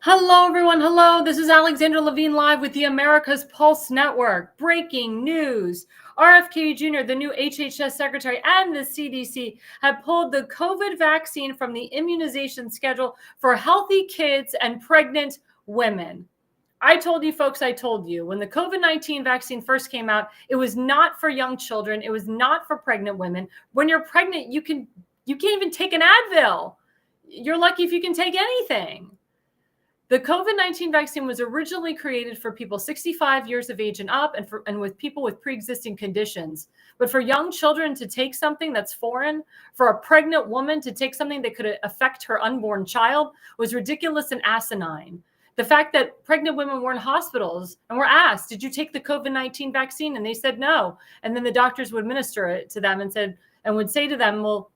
Hello, everyone. Hello. This is Alexandra Levine live with the America's Pulse Network. Breaking news. RFK Jr., the new HHS secretary, and the CDC have pulled the COVID vaccine from the immunization schedule for healthy kids and pregnant women. I told you, folks, I told you, when the COVID-19 vaccine first came out, it was not for young children. It was not for pregnant women. When you're pregnant, you can't even take an Advil. You're lucky if you can take anything. The COVID-19 vaccine was originally created for people 65 years of age and up, and with people with pre-existing conditions. But for young children to take something that's foreign, for a pregnant woman to take something that could affect her unborn child was ridiculous and asinine. The fact that pregnant women were in hospitals and were asked, did you take the COVID-19 vaccine? And they said no. And then the doctors would administer it to them and would say to them, well,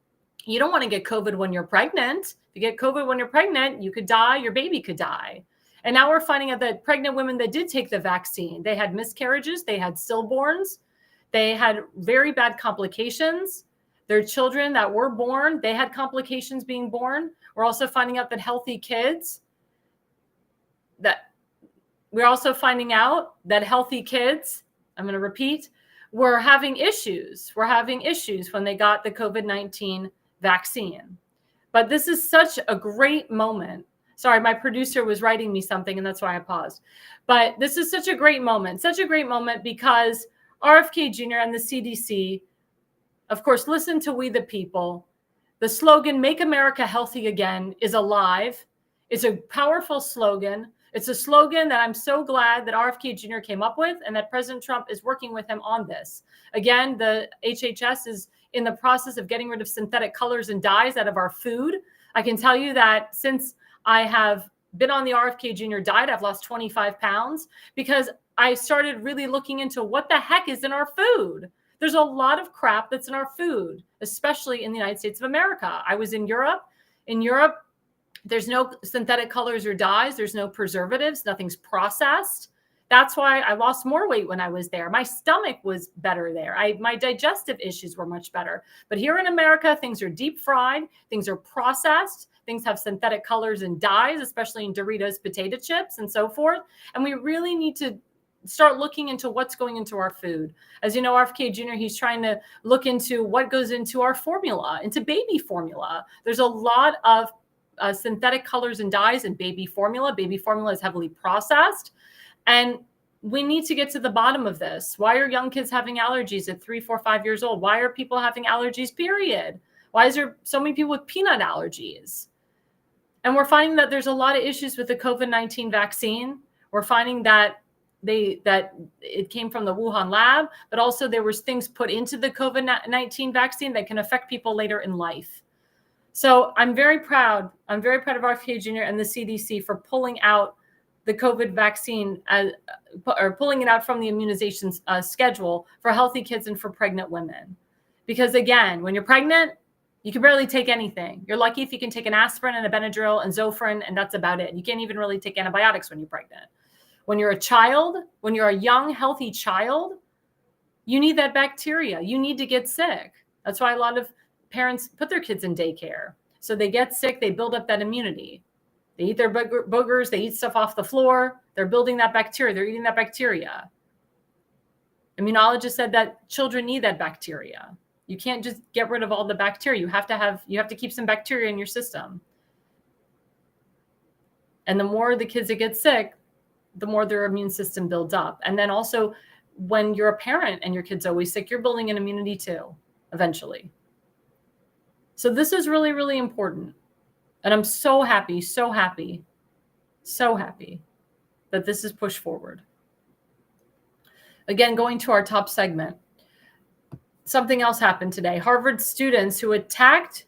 you don't want to get COVID when you're pregnant. If you get COVID when you're pregnant, you could die, your baby could die. And now we're finding out that pregnant women that did take the vaccine, they had miscarriages, they had stillborns, they had very bad complications. Their children that were born, they had complications being born. We're also finding out that healthy kids, I'm going to repeat, were having issues. We're having issues when they got the COVID-19 vaccine. But this is such a great moment. Sorry, my producer was writing me something and that's why I paused. But this is such a great moment because RFK Jr. and the CDC, of course, listen to We the People. The slogan, Make America Healthy Again, is alive. It's a powerful slogan. It's a slogan that I'm so glad that RFK Jr. came up with and that President Trump is working with him on this. Again, the HHS is in the process of getting rid of synthetic colors and dyes out of our food. I can tell you that since I have been on the RFK Jr. diet, I've lost 25 pounds because I started really looking into what the heck is in our food. There's a lot of crap that's in our food, especially in the United States of America. I was in Europe. In Europe, there's no synthetic colors or dyes. There's no preservatives. Nothing's processed. That's why I lost more weight when I was there. My stomach was better there. My digestive issues were much better. But here in America, things are deep fried. Things are processed. Things have synthetic colors and dyes, especially in Doritos, potato chips, and so forth. And we really need to start looking into what's going into our food. As you know, RFK Jr., he's trying to look into what goes into our formula, into baby formula. There's a lot of synthetic colors and dyes in baby formula. Baby formula is heavily processed. And we need to get to the bottom of this. Why are young kids having allergies at 3, 4, 5 years old? Why are people having allergies, period? Why is there so many people with peanut allergies? And we're finding that there's a lot of issues with the COVID-19 vaccine. We're finding that it came from the Wuhan lab, but also there was things put into the COVID-19 vaccine that can affect people later in life. So I'm very proud of RFK Jr. and the CDC for pulling out the COVID vaccine or pulling it out from the immunization schedule for healthy kids and for pregnant women. Because again, when you're pregnant, you can barely take anything. You're lucky if you can take an aspirin and a Benadryl and Zofran, and that's about it. You can't even really take antibiotics when you're pregnant. When you're a child, when you're a young, healthy child, you need that bacteria. You need to get sick. That's why a lot of parents put their kids in daycare. So they get sick, they build up that immunity. They eat their boogers, they eat stuff off the floor. They're building that bacteria. They're eating that bacteria. Immunologists said that children need that bacteria. You can't just get rid of all the bacteria. You have to keep some bacteria in your system. And the more the kids that get sick, the more their immune system builds up. And then also when you're a parent and your kid's always sick, you're building an immunity too, eventually. So this is really, really important. And I'm so happy that this is pushed forward. Again, going to our top segment. Something else happened today. Harvard students who attacked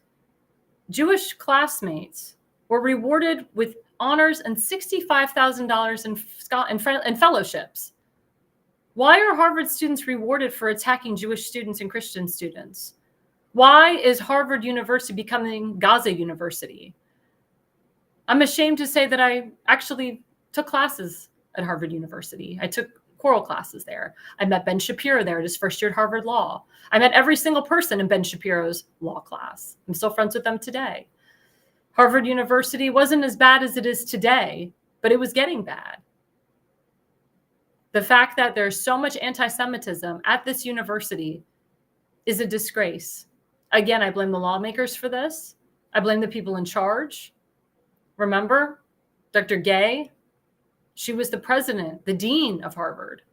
Jewish classmates were rewarded with honors and $65,000 in fellowships. Why are Harvard students rewarded for attacking Jewish students and Christian students? Why is Harvard University becoming Gaza University? I'm ashamed to say that I actually took classes at Harvard University. I took choral classes there. I met Ben Shapiro there at his first year at Harvard Law. I met every single person in Ben Shapiro's law class. I'm still friends with them today. Harvard University wasn't as bad as it is today but it was getting bad. The fact that there's so much anti-Semitism at this university is a disgrace. Again, I blame the lawmakers for this. I blame the people in charge. Remember, Dr. Gay, she was the president, the dean of Harvard.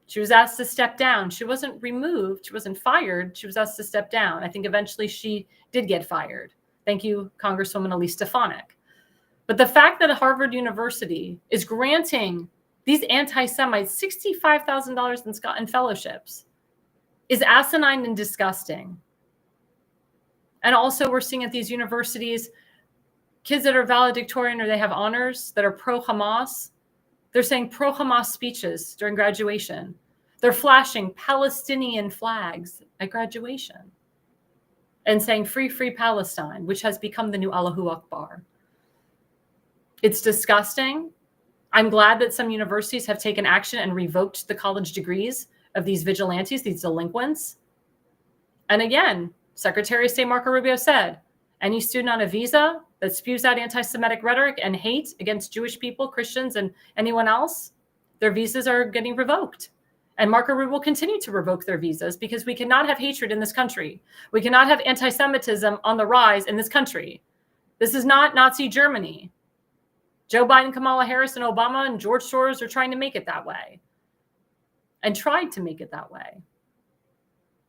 She was asked to step down. She wasn't removed. She wasn't fired. She was asked to step down. I think eventually she did get fired. Thank you, Congresswoman Elise Stefanik. But the fact that Harvard University is granting these anti-Semites $65,000 in fellowships is asinine and disgusting. And also we're seeing at these universities, kids that are valedictorian or they have honors that are pro-Hamas, they're saying pro-Hamas speeches during graduation. They're flashing Palestinian flags at graduation and saying free, free Palestine, which has become the new Allahu Akbar. It's disgusting. I'm glad that some universities have taken action and revoked the college degrees of these vigilantes, these delinquents. And again, Secretary of State Marco Rubio said, any student on a visa that spews out anti-Semitic rhetoric and hate against Jewish people, Christians, and anyone else, their visas are getting revoked. And Marco Rubio will continue to revoke their visas because we cannot have hatred in this country. We cannot have anti-Semitism on the rise in this country. This is not Nazi Germany. Joe Biden, Kamala Harris, and Obama and George Soros are trying to make it that way and tried to make it that way.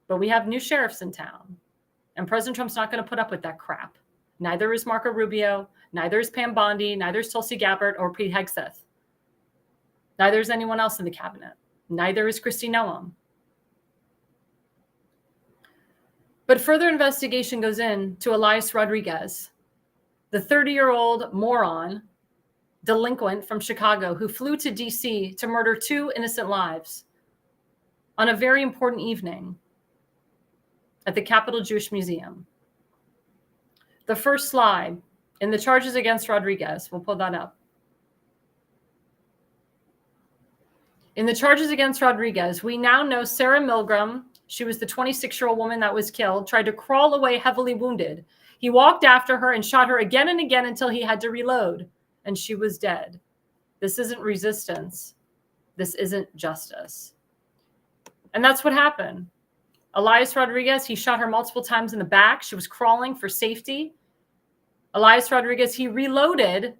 But we have new sheriffs in town, and President Trump's not going to put up with that crap. Neither is Marco Rubio, neither is Pam Bondi, neither is Tulsi Gabbard or Pete Hegseth. Neither is anyone else in the cabinet. Neither is Kristi Noem. But further investigation goes into Elias Rodriguez, the 30-year-old moron, delinquent from Chicago who flew to DC to murder 2 innocent lives on a very important evening at the Capitol Jewish Museum. The first slide in the charges against Rodriguez, we'll pull that up. In the charges against Rodriguez, we now know Sarah Milgram, she was the 26-year-old woman that was killed, tried to crawl away heavily wounded. He walked after her and shot her again and again until he had to reload, and she was dead. This isn't resistance. This isn't justice. And that's what happened. Elias Rodriguez, he shot her multiple times in the back. She was crawling for safety. Elias Rodriguez, he reloaded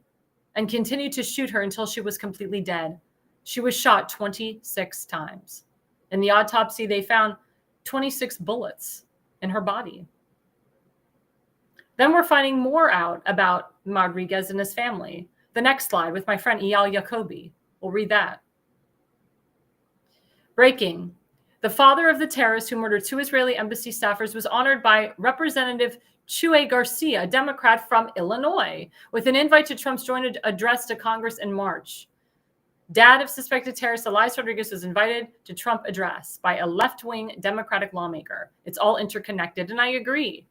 and continued to shoot her until she was completely dead. She was shot 26 times. In the autopsy, they found 26 bullets in her body. Then we're finding more out about Rodriguez and his family. The next slide with my friend Eyal Yacobi. We'll read that. Breaking. The father of the terrorist who murdered 2 Israeli embassy staffers was honored by Representative Chuy Garcia, a Democrat from Illinois, with an invite to Trump's joint address to Congress in March. Dad of suspected terrorist Elias Rodriguez was invited to Trump address by a left-wing Democratic lawmaker. It's all interconnected, and I agree.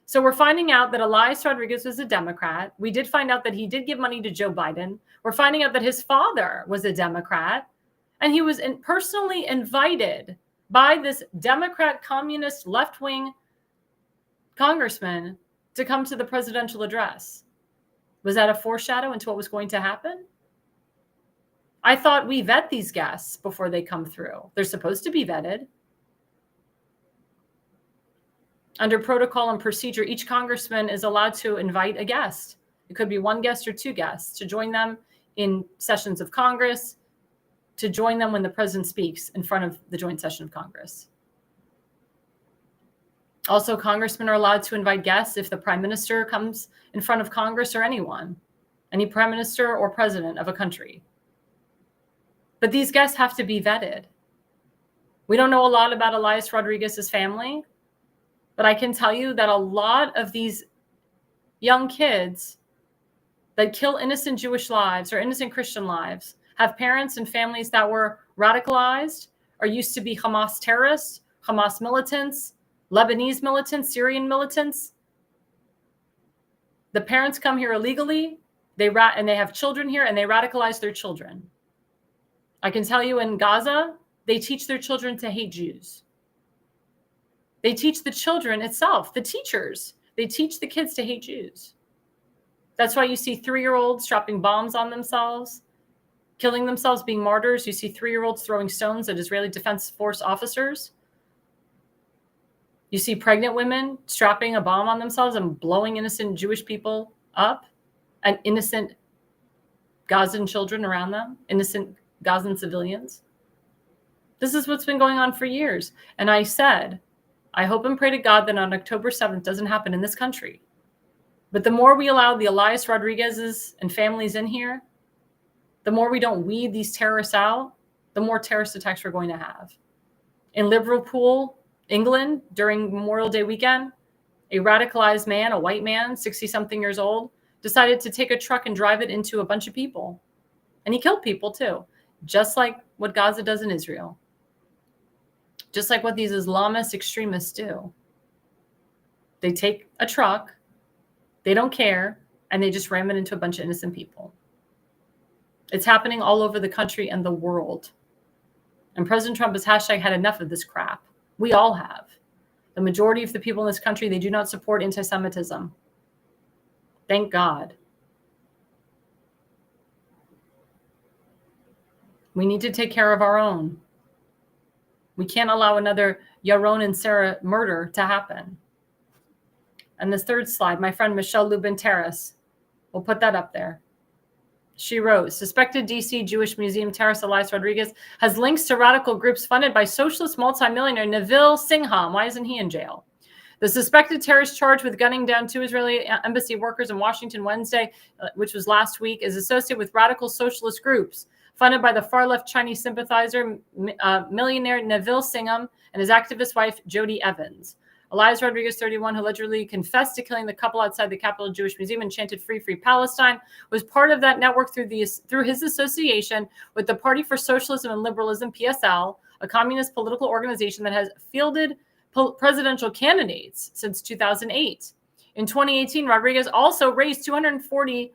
So we're finding out that Elias Rodriguez was a Democrat. We did find out that he did give money to Joe Biden. We're finding out that his father was a Democrat, and he was personally invited by this Democrat communist left-wing congressman to come to the presidential address. Was that a foreshadow into what was going to happen? I thought we vet these guests before they come through. They're supposed to be vetted. Under protocol and procedure, each congressman is allowed to invite a guest. It could be 1 guest or 2 guests to join them in sessions of Congress, to join them when the president speaks in front of the joint session of Congress. Also, congressmen are allowed to invite guests if the prime minister comes in front of Congress or anyone, any prime minister or president of a country. But these guests have to be vetted. We don't know a lot about Elias Rodriguez's family, but I can tell you that a lot of these young kids that kill innocent Jewish lives or innocent Christian lives have parents and families that were radicalized or used to be Hamas terrorists, Hamas militants, Lebanese militants, Syrian militants. The parents come here illegally, and they have children here, and they radicalize their children. I can tell you in Gaza, they teach their children to hate Jews. They teach the children itself, the teachers, they teach the kids to hate Jews. That's why you see 3-year-olds dropping bombs on themselves, killing themselves, being martyrs. You see 3-year-olds throwing stones at Israeli Defense Force officers. You see pregnant women strapping a bomb on themselves and blowing innocent Jewish people up, and innocent Gazan children around them, innocent Gazan civilians. This is what's been going on for years. And I said, I hope and pray to God that on October 7th doesn't happen in this country. But the more we allow the Elias Rodriguez's and families in here, the more we don't weed these terrorists out, the more terrorist attacks we're going to have. In Liverpool, England, during Memorial Day weekend, a radicalized man, a white man, 60-something years old, decided to take a truck and drive it into a bunch of people. And he killed people too, just like what Gaza does in Israel. Just like what these Islamist extremists do. They take a truck, they don't care, and they just ram it into a bunch of innocent people. It's happening all over the country and the world. And President Trump has hashtag had enough of this crap. We all have. The majority of the people in this country, they do not support anti-Semitism. Thank God. We need to take care of our own. We can't allow another Yaron and Sarah murder to happen. And this third slide, my friend Michelle Lubin-Terrace, we'll put that up there. She wrote, suspected DC Jewish Museum terrorist Elias Rodriguez has links to radical groups funded by socialist multimillionaire Neville Singham. Why isn't he in jail? The suspected terrorist charged with gunning down 2 Israeli embassy workers in Washington Wednesday, which was last week, is associated with radical socialist groups funded by the far-left Chinese sympathizer, millionaire Neville Singham, and his activist wife, Jody Evans. Elias Rodriguez, 31, who allegedly confessed to killing the couple outside the Capitol Jewish Museum and chanted "Free, Free Palestine," was part of that network through his association with the Party for Socialism and Liberalism, PSL, a communist political organization that has fielded presidential candidates since 2008. In 2018, Rodriguez also raised $240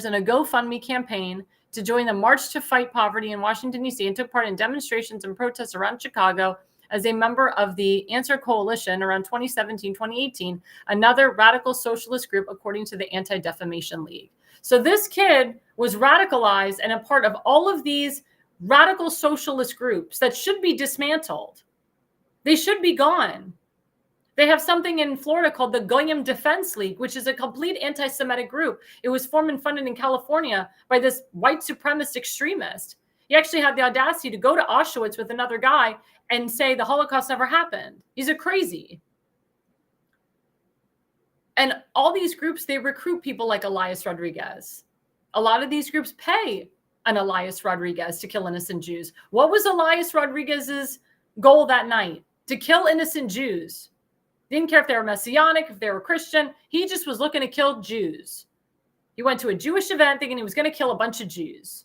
in a GoFundMe campaign to join the March to Fight Poverty in Washington, D.C., and took part in demonstrations and protests around Chicago as a member of the Answer Coalition around 2017-2018, another radical socialist group, according to the Anti-Defamation League. So this kid was radicalized and a part of all of these radical socialist groups that should be dismantled. They should be gone. They have something in Florida called the Goyim Defense League, which is a complete anti-Semitic group. It was formed and funded in California by this white supremacist extremist. He actually had the audacity to go to Auschwitz with another guy and say the Holocaust never happened. He's a crazy. And all these groups, they recruit people like Elias Rodriguez. A lot of these groups pay an Elias Rodriguez to kill innocent Jews. What was Elias Rodriguez's goal that night? To kill innocent Jews. Didn't care if they were Messianic, if they were Christian. He just was looking to kill Jews. He went to a Jewish event thinking he was going to kill a bunch of Jews.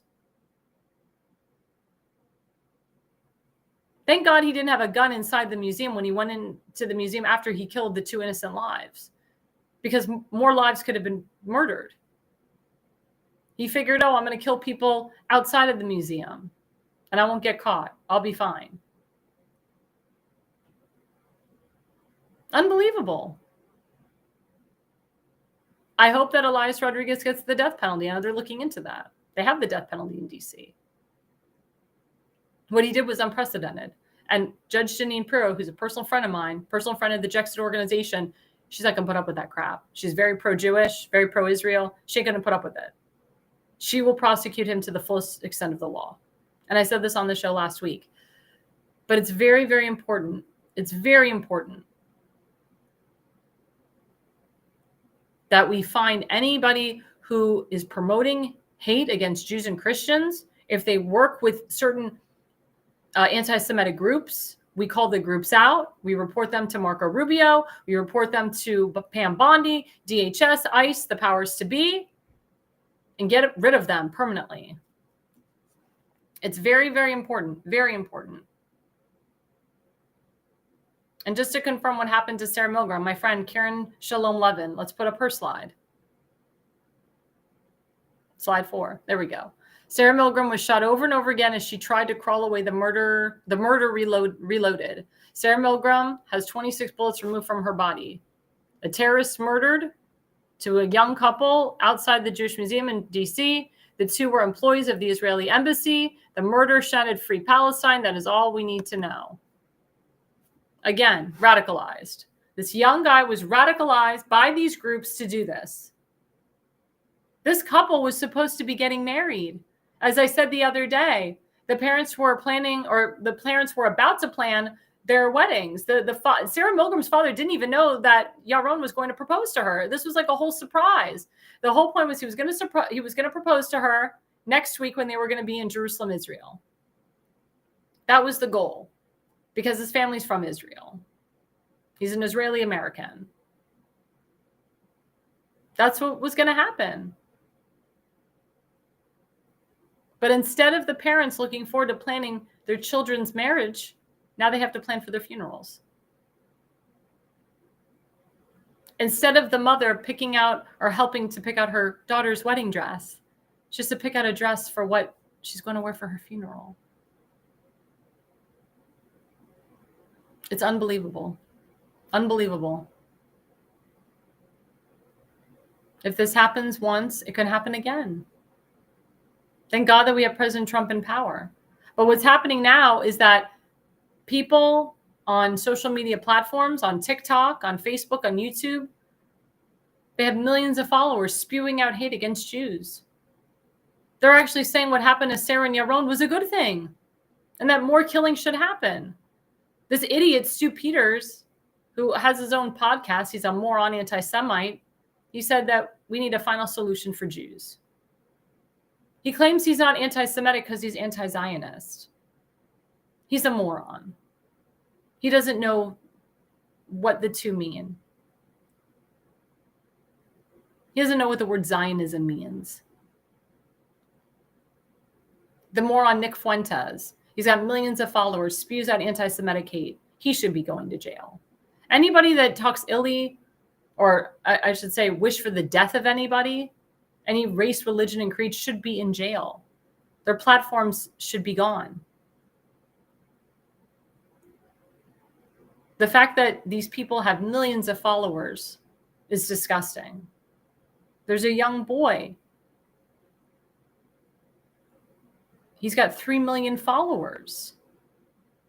Thank God he didn't have a gun inside the museum when he went into the museum after he killed the 2 innocent lives, because more lives could have been murdered. He figured, oh, I'm going to kill people outside of the museum and I won't get caught. I'll be fine. Unbelievable. I hope that Elias Rodriguez gets the death penalty. I know they're looking into that. They have the death penalty in DC. What he did was unprecedented. And Judge Janine Pirro, who's a personal friend of mine, personal friend of the Jexit organization, she's not going to put up with that crap. She's very pro-Jewish, very pro-Israel. She ain't going to put up with it. She will prosecute him to the fullest extent of the law. And I said this on the show last week. But it's very, very important. It's very important that we find anybody who is promoting hate against Jews and Christians. If they work with certain anti-Semitic groups, we call the groups out. We report them to Marco Rubio. We report them to Pam Bondi, DHS, ICE, the powers to be, and get rid of them permanently. It's very, very important. Very important. And just to confirm what happened to Sarah Milgram, my friend Karen Shalom Levin, let's put up her slide. Slide 4. There we go. Sarah Milgram was shot over and over again as she tried to crawl away. The murder reloaded. Sarah Milgram has 26 bullets removed from her body. A terrorist murdered to a young couple outside the Jewish Museum in DC. The two were employees of the Israeli embassy. The murder shouted free Palestine. That is all we need to know. Again, radicalized. This young guy was radicalized by these groups to do this. This couple was supposed to be getting married. As I said the other day, the parents were planning, or the parents were about to plan their weddings. Sarah Milgram's father didn't even know that Yaron was going to propose to her. This was like a whole surprise. The whole point was he was going to propose to her next week when they were going to be in Jerusalem, Israel. That was the goal, because his family's from Israel. He's an Israeli American. That's what was going to happen. But instead of the parents looking forward to planning their children's marriage, now they have to plan for their funerals. Instead of the mother picking out or helping to pick out her daughter's wedding dress, just to pick out a dress for what she's going to wear for her funeral. It's unbelievable. Unbelievable. If this happens once, it can happen again. Thank God that we have President Trump in power. But what's happening now is that people on social media platforms, on TikTok, on Facebook, on YouTube, they have millions of followers spewing out hate against Jews. They're actually saying what happened to Sarah and Yaron was a good thing and that more killing should happen. This idiot, Stu Peters, who has his own podcast, he's a moron anti-Semite, he said that we need a final solution for Jews. He claims he's not anti-Semitic because he's anti-Zionist. He's a moron. He doesn't know what the two mean. He doesn't know what the word Zionism means. The moron Nick Fuentes, he's got millions of followers, spews out anti-Semitic hate. He should be going to jail. Anybody that talks illy, or I should say wish for the death of anybody, any race, religion, and creed should be in jail. Their platforms should be gone. The fact that these people have millions of followers is disgusting. There's a young boy. He's got 3 million followers.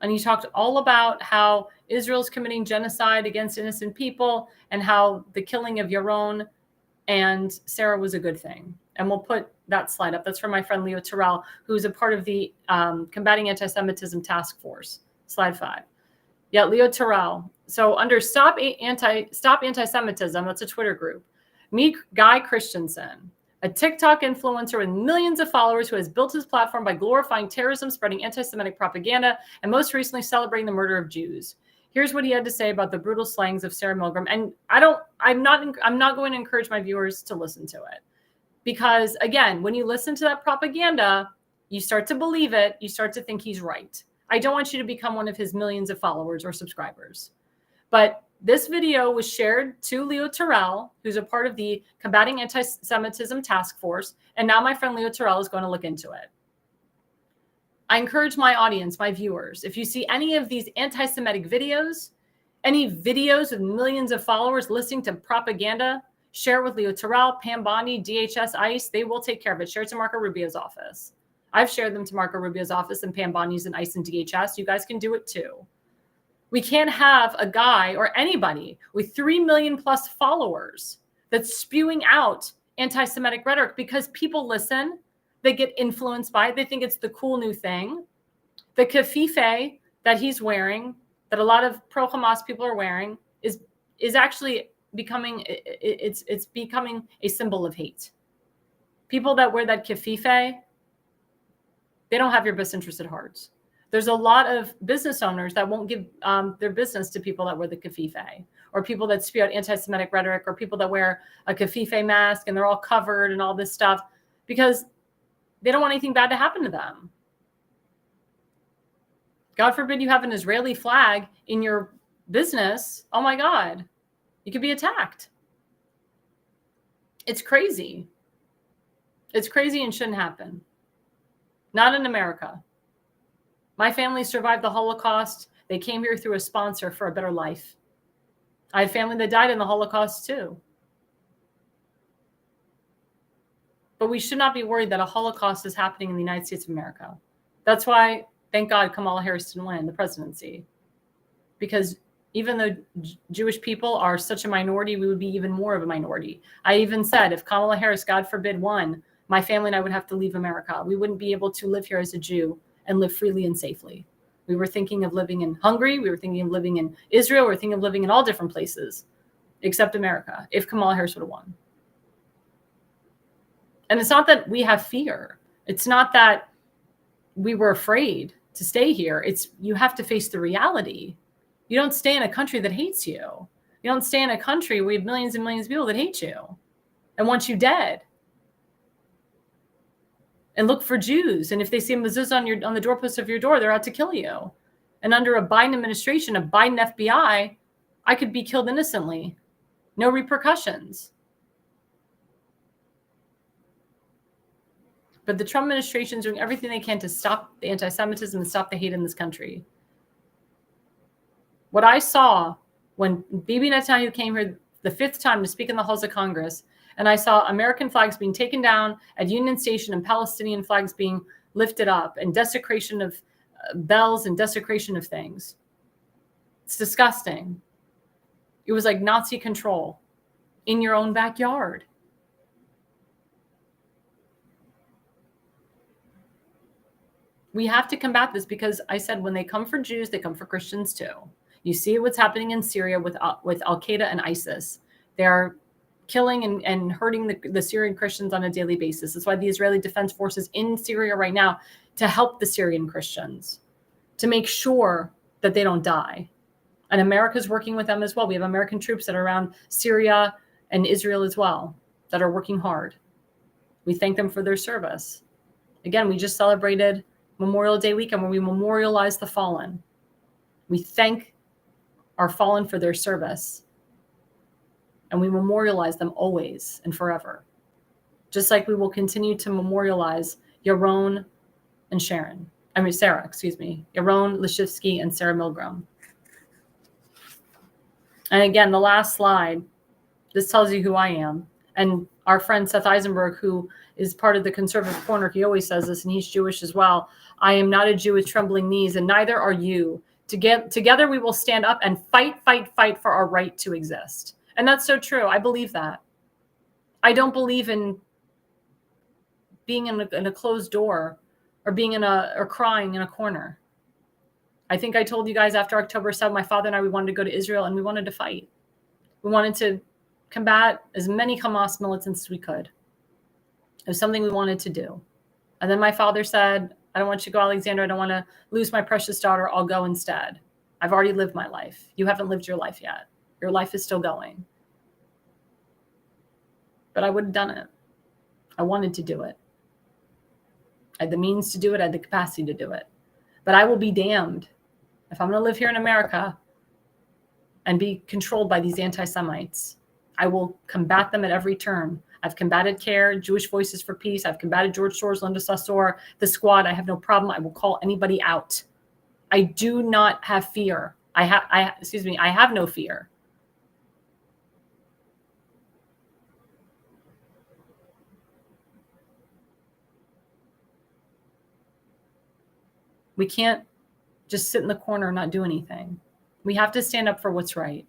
And he talked all about how Israel's committing genocide against innocent people and how the killing of Yaron and Sarah was a good thing. And we'll put that slide up. That's from my friend Leo Terrell, who's a part of the Combating Anti-Semitism Task Force. Slide 5. Yeah, Leo Terrell. So under Stop Anti-Semitism, that's a Twitter group. Meet Guy Christensen, a TikTok influencer with millions of followers who has built his platform by glorifying terrorism, spreading anti-Semitic propaganda, and most recently celebrating the murder of Jews. Here's what he had to say about the brutal slangs of Sarah Milgram. And I'm not going to encourage my viewers to listen to it. Because again, when you listen to that propaganda, you start to believe it, you start to think he's right. I don't want you to become one of his millions of followers or subscribers. But this video was shared to Leo Terrell, who's a part of the Combating Anti-Semitism Task Force. And now my friend Leo Terrell is going to look into it. I encourage my audience, my viewers, if you see any of these anti-Semitic videos, any videos with millions of followers listening to propaganda, share with Leo Terrell, Pam Bondi, DHS, ICE. They will take care of it. Share it to Marco Rubio's office. I've shared them to Marco Rubio's office and Pam Bondi's and ICE and DHS. You guys can do it too. We can't have a guy or anybody with 3 million plus followers that's spewing out anti-Semitic rhetoric because people listen. They get influenced by it. They think it's the cool new thing. The kefifeh that he's wearing, that a lot of pro-Hamas people are wearing, is actually becoming it's becoming a symbol of hate. People that wear that kefifeh, they don't have your best interest at heart. There's a lot of business owners that won't give their business to people that wear the kefifeh, or people that spew out anti-Semitic rhetoric, or people that wear a kefifeh mask and they're all covered and all this stuff, because they don't want anything bad to happen to them. God forbid you have an Israeli flag in your business. Oh my God, you could be attacked. It's crazy. It's crazy and shouldn't happen. Not in America. My family survived the Holocaust. They came here through a sponsor for a better life. I have family that died in the Holocaust too. But we should not be worried that a Holocaust is happening in the United States of America. That's why, thank God, Kamala Harris didn't win the presidency. Because even though Jewish people are such a minority, we would be even more of a minority. I even said, if Kamala Harris, God forbid, won, my family and I would have to leave America. We wouldn't be able to live here as a Jew and live freely and safely. We were thinking of living in Hungary. We were thinking of living in Israel. We were thinking of living in all different places except America, if Kamala Harris would have won. And it's not that we have fear. It's not that we were afraid to stay here. It's you have to face the reality. You don't stay in a country that hates you. You don't stay in a country where you have millions and millions of people that hate you and want you dead. And look for Jews. And if they see a mezuzah on the doorpost of your door, they're out to kill you. And under a Biden administration, a Biden FBI, I could be killed innocently. No repercussions. But the Trump administration is doing everything they can to stop the anti-Semitism and stop the hate in this country. What I saw when Bibi Netanyahu came here the 5th time to speak in the halls of Congress, and I saw American flags being taken down at Union Station and Palestinian flags being lifted up and desecration of bells and desecration of things. It's disgusting. It was like Nazi control in your own backyard. We have to combat this because I said when they come for Jews, they come for Christians too. You see what's happening in Syria with Al-Qaeda and ISIS. They are killing and hurting the Syrian Christians on a daily basis. That's why the Israeli Defense Forces in Syria right now to help the Syrian Christians, to make sure that they don't die. And America's working with them as well. We have American troops that are around Syria and Israel as well that are working hard. We thank them for their service. Again, we just celebrated Memorial Day weekend where we memorialize the fallen. We thank our fallen for their service. And we memorialize them always and forever. Just like we will continue to memorialize Yaron and Sarah, Yaron Leshivsky and Sarah Milgram. And again, the last slide, this tells you who I am. And our friend Seth Eisenberg, who is part of the conservative corner, he always says this, and he's Jewish as well. I am not a Jew with trembling knees, and neither are you. Together we will stand up and fight for our right to exist. And that's so true. I believe that. I don't believe in being in a closed door or being or crying in a corner. I think I told you guys after October 7th, my father and I, we wanted to go to Israel and we wanted to fight. We wanted to combat as many Hamas militants as we could. It was something we wanted to do. And then my father said, I don't want you to go, Alexandra. I don't want to lose my precious daughter. I'll go instead. I've already lived my life. You haven't lived your life yet. Your life is still going. But I would have done it. I wanted to do it. I had the means to do it. I had the capacity to do it. But I will be damned if I'm going to live here in America and be controlled by these anti-Semites. I will combat them at every turn. I've combated CARE, Jewish Voices for Peace. I've combated George Soros, Linda Sarsour, the Squad. I have no problem. I will call anybody out. I do not have fear. I have no fear. We can't just sit in the corner and not do anything. We have to stand up for what's right.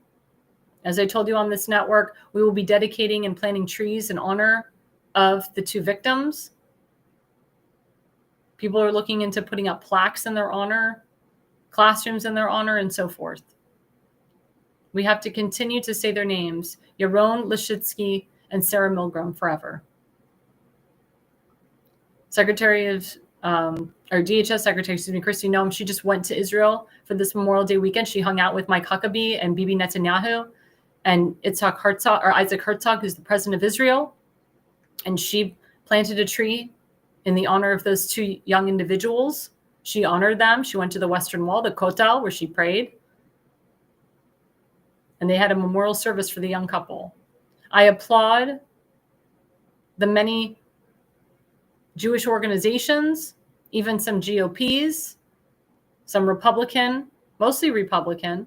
As I told you on this network, we will be dedicating and planting trees in honor of the 2 victims. People are looking into putting up plaques in their honor, classrooms in their honor, and so forth. We have to continue to say their names, Yaron Leshivsky and Sarah Milgram, forever. DHS Secretary, Kristi Noem, she just went to Israel for this Memorial Day weekend. She hung out with Mike Huckabee and Bibi Netanyahu and Isaac Herzog, who's the president of Israel. And she planted a tree in the honor of those 2 young individuals. She honored them. She went to the Western Wall, the Kotel, where she prayed. And they had a memorial service for the young couple. I applaud the many Jewish organizations, even some GOPs, some Republican, mostly Republican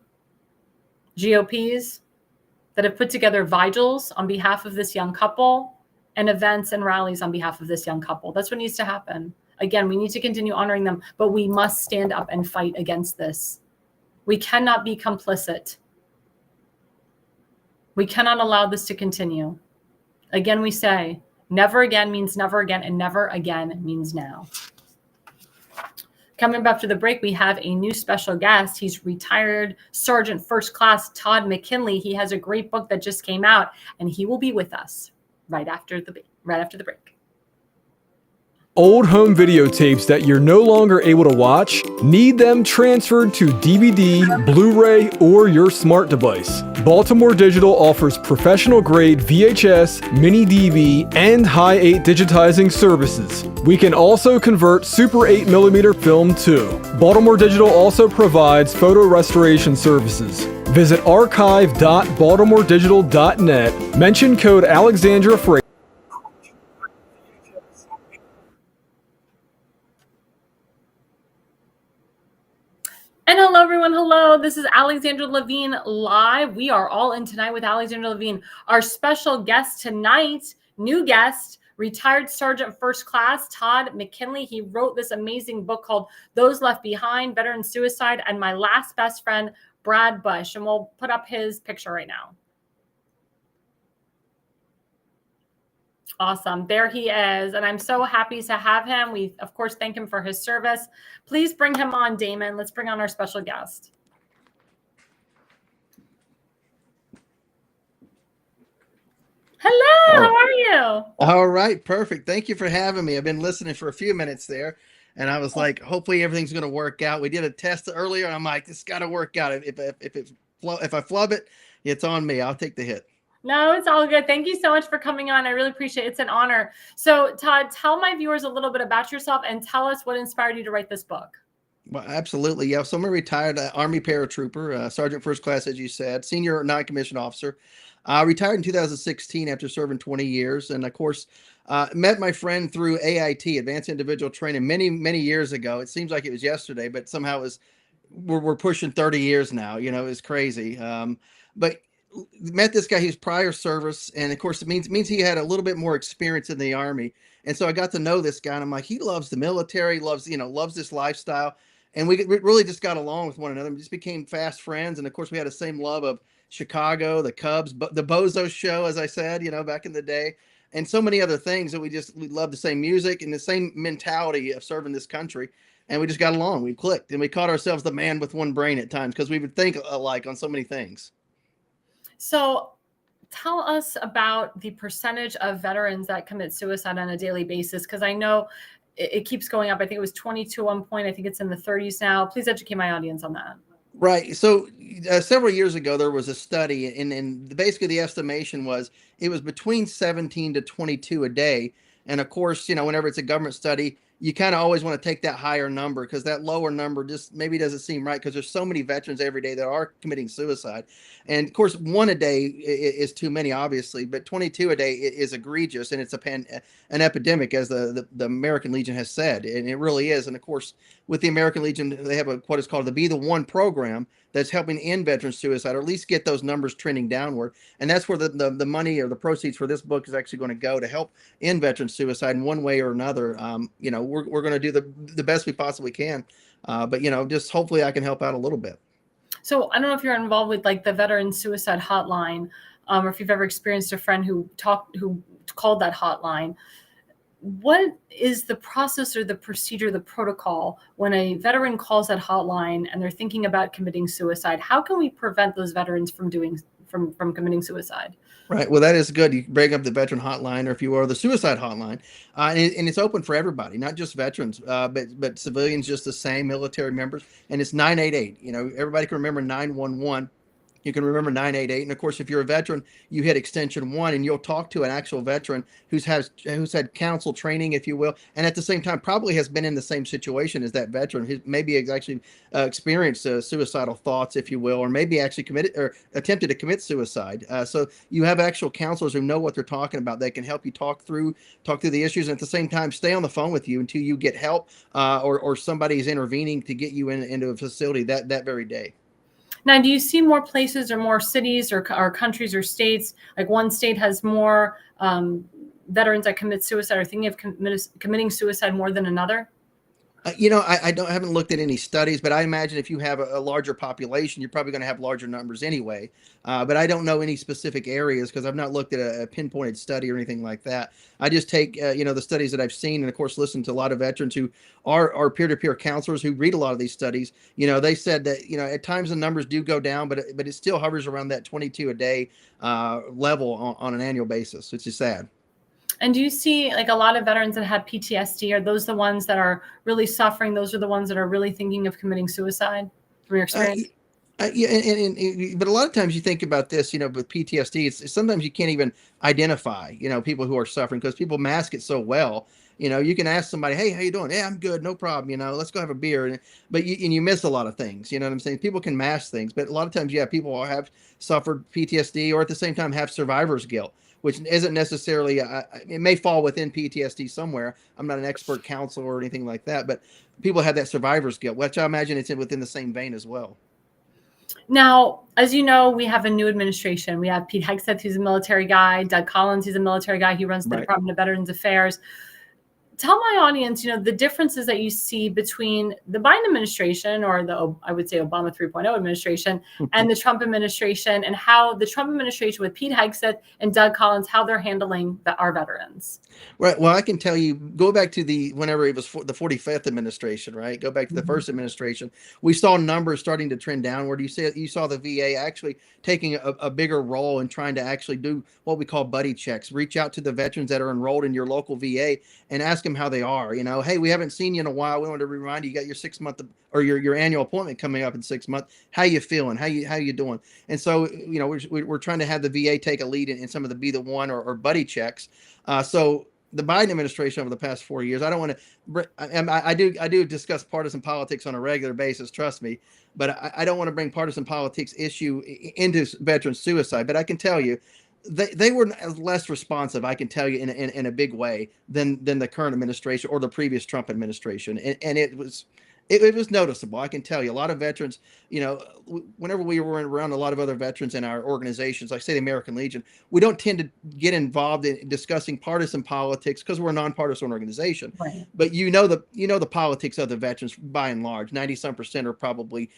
GOPs that have put together vigils on behalf of this young couple and events and rallies on behalf of this young couple. That's what needs to happen. Again, we need to continue honoring them, but we must stand up and fight against this. We cannot be complicit. We cannot allow this to continue. Again, we say, never again means never again, and never again means now. Coming up after the break, we have a new special guest. He's retired Sergeant First Class Todd McKinley. He has a great book that just came out, and he will be with us right after the break. Old home videotapes that you're no longer able to watch? Need them transferred to DVD, Blu-ray, or your smart device? Baltimore Digital offers professional-grade VHS, mini DV, and high 8 digitizing services. We can also convert Super 8mm film too. Baltimore Digital also provides photo restoration services. Visit archive.baltimoredigital.net. Mention code Alexandra for And hello, everyone. Hello. This is Alexandra Levine live. We are all in tonight with Alexandra Levine. Our special guest tonight, new guest, retired Sergeant First Class Todd McKinley. He wrote this amazing book called Those Left Behind, Veteran Suicide, and My Last Best Friend, Brad Bush. And we'll put up his picture right now. Awesome. There he is. And I'm so happy to have him. We, of course, thank him for his service. Please bring him on, Damon. Let's bring on our special guest. Hello. How are you? All right. Perfect. Thank you for having me. I've been listening for a few minutes there, and I was like, hopefully everything's going to work out. We did a test earlier, and I'm like, this got to work out. If I flub it, it's on me. I'll take the hit. No, it's all good. Thank you so much for coming on. I really appreciate it. It's an honor. So, Todd, tell my viewers a little bit about yourself and tell us what inspired you to write this book. Well, absolutely. Yeah. So I'm a retired Army paratrooper, Sergeant First Class, as you said, senior non-commissioned officer. Retired in 2016 after serving 20 years. And of course, met my friend through AIT, Advanced Individual Training, many, many years ago. It seems like it was yesterday, but somehow we're pushing 30 years now. You know, it's crazy. But met this guy, he's prior service, and of course it means he had a little bit more experience in the Army. And so I got to know this guy, and I'm like, he loves the military, loves this lifestyle, and we really just got along with one another. We just became fast friends, and of course we had the same love of Chicago, the Cubs, but the Bozo Show, as I said, back in the day, and so many other things that we love the same music and the same mentality of serving this country. And we just got along. We clicked, and we called ourselves the man with one brain at times because we would think alike on so many things. So tell us about the percentage of veterans that commit suicide on a daily basis, because I know it keeps going up. I think it was 22 at one point. I think it's in the 30s now. Please educate my audience on that. Right. So several years ago, there was a study, and basically the estimation was it was between 17 to 22 a day. And of course, whenever it's a government study, you kind of always want to take that higher number because that lower number just maybe doesn't seem right because there's so many veterans every day that are committing suicide. And of course, one a day is too many, obviously, but 22 a day is egregious, and it's an epidemic, as the American Legion has said, and it really is. And of course, with the American Legion, they have what is called the Be the One program that's helping end veteran suicide, or at least get those numbers trending downward. And that's where the money or the proceeds for this book is actually going to go to help end veteran suicide in one way or another. We're going to do the best we possibly can. But just hopefully I can help out a little bit. So I don't know if you're involved with like the veteran suicide hotline, or if you've ever experienced a friend who called that hotline. What is the process or the procedure, the protocol when a veteran calls that hotline and they're thinking about committing suicide? How can we prevent those veterans from committing suicide? Right. Well, that is good. You bring up the veteran hotline, or if you will, the suicide hotline, and it's open for everybody, not just veterans, but civilians just the same, military members, and it's 988. Everybody can remember 911. You can remember 988. And of course, if you're a veteran, you hit extension 1, and you'll talk to an actual veteran who's had counsel training, if you will. And at the same time, probably has been in the same situation as that veteran, who maybe has actually experienced suicidal thoughts, if you will, or maybe actually committed or attempted to commit suicide. So you have actual counselors who know what they're talking about. They can help you talk through the issues, and at the same time, stay on the phone with you until you get help, or somebody is intervening to get you into a facility that very day. Now, do you see more places or more cities or countries or states? Like one state has more veterans that commit suicide are thinking of committing suicide more than another? I haven't looked at any studies, but I imagine if you have a larger population, you're probably going to have larger numbers anyway. But I don't know any specific areas because I've not looked at a pinpointed study or anything like that. I just take, the studies that I've seen and, of course, listen to a lot of veterans who are peer-to-peer counselors who read a lot of these studies. They said that, at times the numbers do go down, but it still hovers around that 22 a day level on an annual basis, which is sad. And do you see like a lot of veterans that have PTSD? Are those the ones that are really suffering? Those are the ones that are really thinking of committing suicide from your experience? Yeah, but a lot of times you think about this, with PTSD, it's sometimes you can't even identify, people who are suffering because people mask it so well. You can ask somebody, "Hey, how you doing?" "Yeah, I'm good, no problem. Let's go have a beer." But you miss a lot of things. You know what I'm saying? People can mask things, but a lot of times, yeah, people have suffered PTSD or at the same time have survivor's guilt, which isn't necessarily, it may fall within PTSD somewhere. I'm not an expert counselor or anything like that, but people have that survivor's guilt, which I imagine it's within the same vein as well. Now, as you know, we have a new administration. We have Pete Hegseth, who's a military guy. Doug Collins, he's a military guy. He runs the Department of Veterans Affairs. Tell my audience, the differences that you see between the Biden administration, or I would say Obama 3.0 administration, and the Trump administration, and how the Trump administration with Pete Hegseth and Doug Collins, how they're handling our veterans. Right. Well, I can tell you, go back to whenever it was the 45th administration, right? Go back to the first administration. We saw numbers starting to trend downward. You saw the VA actually taking a bigger role in trying to actually do what we call buddy checks. Reach out to the veterans that are enrolled in your local VA and ask them how they are. Hey, we haven't seen you in a while. We want to remind you, you got your 6 month or your annual appointment coming up in 6 months. How you feeling? How you doing? And so, we're trying to have the VA take a lead in some of the Be the One or buddy checks. So the Biden administration over the past 4 years, I don't want to, I do discuss partisan politics on a regular basis, trust me, but I don't want to bring partisan politics issue into veteran suicide. But I can tell you, they were less responsive, I can tell you, in a big way than the current administration or the previous Trump administration. And it was noticeable. I can tell you, a lot of veterans, whenever we were around a lot of other veterans in our organizations, like say the American Legion, we don't tend to get involved in discussing partisan politics because we're a nonpartisan organization. Right. But the politics of the veterans by and large, 90% are probably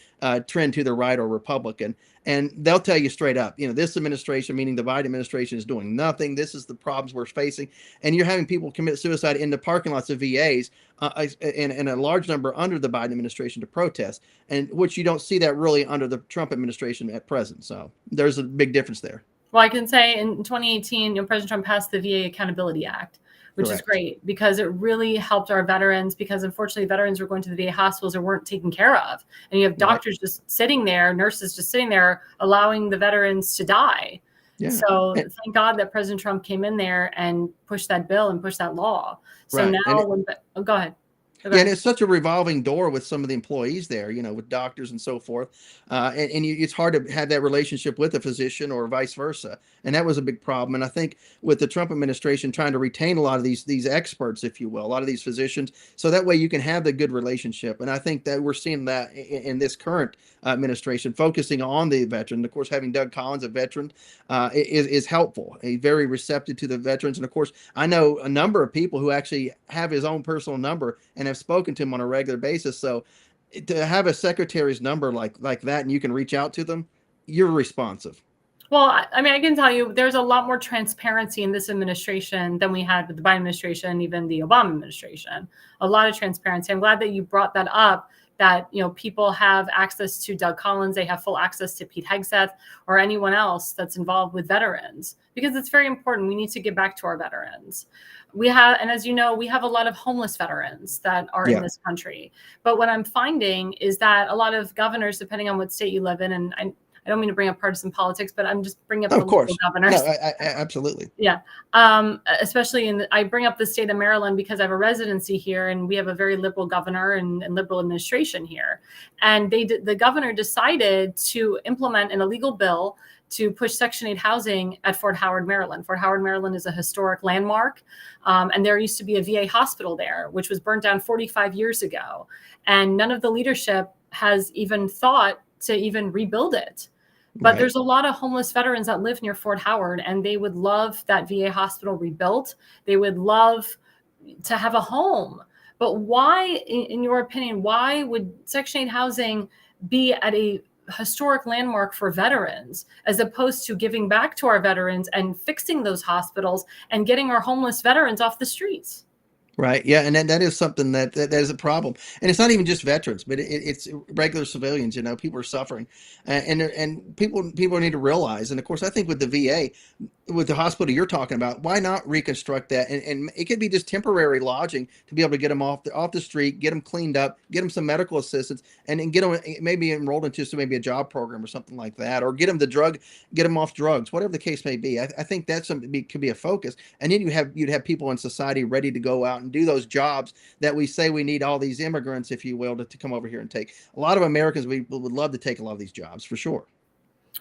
trend to the right or Republican. And they'll tell you straight up, this administration, meaning the Biden administration, is doing nothing. This is the problems we're facing. And you're having people commit suicide in the parking lots of VAs and a large number under the Biden administration to protest, and which you don't see that really under the Trump administration at present. So there's a big difference there. Well, I can say in 2018, President Trump passed the VA Accountability Act, which Correct. is great because it really helped our veterans, because unfortunately veterans were going to the VA hospitals or weren't taken care of. And you have doctors just sitting there, nurses just sitting there, allowing the veterans to die. Yeah. So thank God that President Trump came in there and pushed that bill and pushed that law. So now, go ahead. Yeah, and it's such a revolving door with some of the employees there, with doctors and so forth. It's hard to have that relationship with a physician or vice versa. And that was a big problem. And I think with the Trump administration trying to retain a lot of these experts, if you will, a lot of these physicians, so that way you can have the good relationship. And I think that we're seeing that in this current administration, focusing on the veteran. Of course, having Doug Collins, a veteran, is helpful. He's very receptive to the veterans. And of course, I know a number of people who actually have his own personal number and have spoken to him on a regular basis. So to have a secretary's number like that, and you can reach out to them, you're responsive. Well, I mean, I can tell you there's a lot more transparency in this administration than we had with the Biden administration, even the Obama administration. A lot of transparency. I'm glad that you brought that up, that, people have access to Doug Collins. They have full access to Pete Hegseth or anyone else that's involved with veterans, because it's very important. We need to give back to our veterans. And as you know, we have a lot of homeless veterans that are in this country. But what I'm finding is that a lot of governors, depending on what state you live in, and I don't mean to bring up partisan politics, but I'm just bringing up the local governors. No, absolutely. Yeah. Especially I bring up the state of Maryland because I have a residency here and we have a very liberal governor and liberal administration here. And the governor decided to implement an illegal bill to push Section 8 housing at Fort Howard, Maryland. Fort Howard, Maryland is a historic landmark. And there used to be a VA hospital there, which was burnt down 45 years ago. And none of the leadership has even thought to even rebuild it. But Right. there's a lot of homeless veterans that live near Fort Howard, and they would love that VA hospital rebuilt. They would love to have a home. But why, in your opinion, why would Section 8 housing be at a historic landmark for veterans as opposed to giving back to our veterans and fixing those hospitals and getting our homeless veterans off the streets? Right. Yeah, and that is something that is a problem, and it's not even just veterans, but it's regular civilians. You know, people are suffering, and people need to realize. And of course, I think with the VA, with the hospital you're talking about, why not reconstruct that? And it could be just temporary lodging to be able to get them off the street, get them cleaned up, get them some medical assistance, and get them maybe enrolled into maybe a job program or something like that, or get them off drugs, whatever the case may be. I think that's something could be a focus. And then you'd have people in society ready to go out and do those jobs that we say we need all these immigrants, if you will, to come over here and take. A lot of Americans would love to take a lot of these jobs for sure.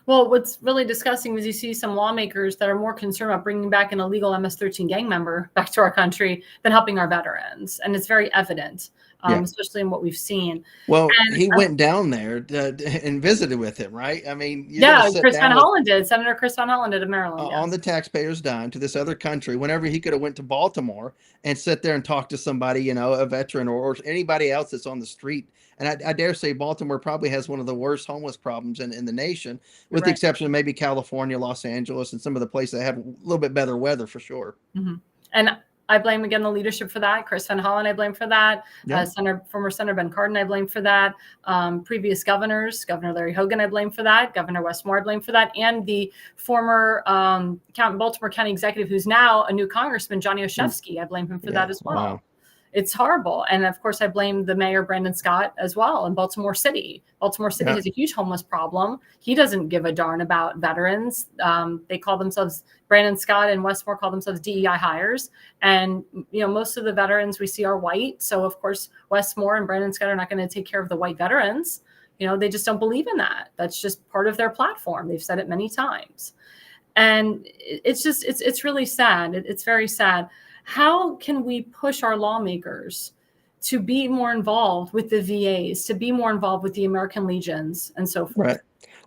Well, what's really disgusting is you see some lawmakers that are more concerned about bringing back an illegal MS-13 gang member back to our country than helping our veterans. And it's very evident, Yeah. especially in what we've seen. Well, And he went down there and visited with him, right? I mean, you're going yeah, to sit Chris Van down with Hollen did. Senator Chris Van Hollen did of Maryland. on Yes. the taxpayer's dime to this other country, whenever he could have went to Baltimore and sit there and talk to somebody, you know, a veteran or anybody else that's on the street. And I dare say Baltimore probably has one of the worst homeless problems in the nation, with the Right. exception of maybe California, Los Angeles, and some of the places that have a little bit better weather for sure. Mm-hmm. And I blame again the leadership for that. Chris Van Hollen, I blame for that. Yeah. Former Senator Ben Cardin, I blame for that. Previous governors, Governor Larry Hogan, I blame for that. Governor Wes Moore, I blame for that. And the former Baltimore County executive, who's now a new congressman, Johnny Oshevsky, I blame him for that as well. Wow. It's horrible. And of course, I blame the mayor, Brandon Scott, as well in Baltimore City. Baltimore City has a huge homeless problem. He doesn't give a darn about veterans. They call themselves, Brandon Scott and Wes Moore call themselves DEI hires. And, you know, most of the veterans we see are white. So, of course, Wes Moore and Brandon Scott are not going to take care of the white veterans. You know, they just don't believe in that. That's just part of their platform. They've said it many times. And it's just, it's really sad. It's very sad. How can we push our lawmakers to be more involved with the VAs, to be more involved with the American Legions and so forth? Right.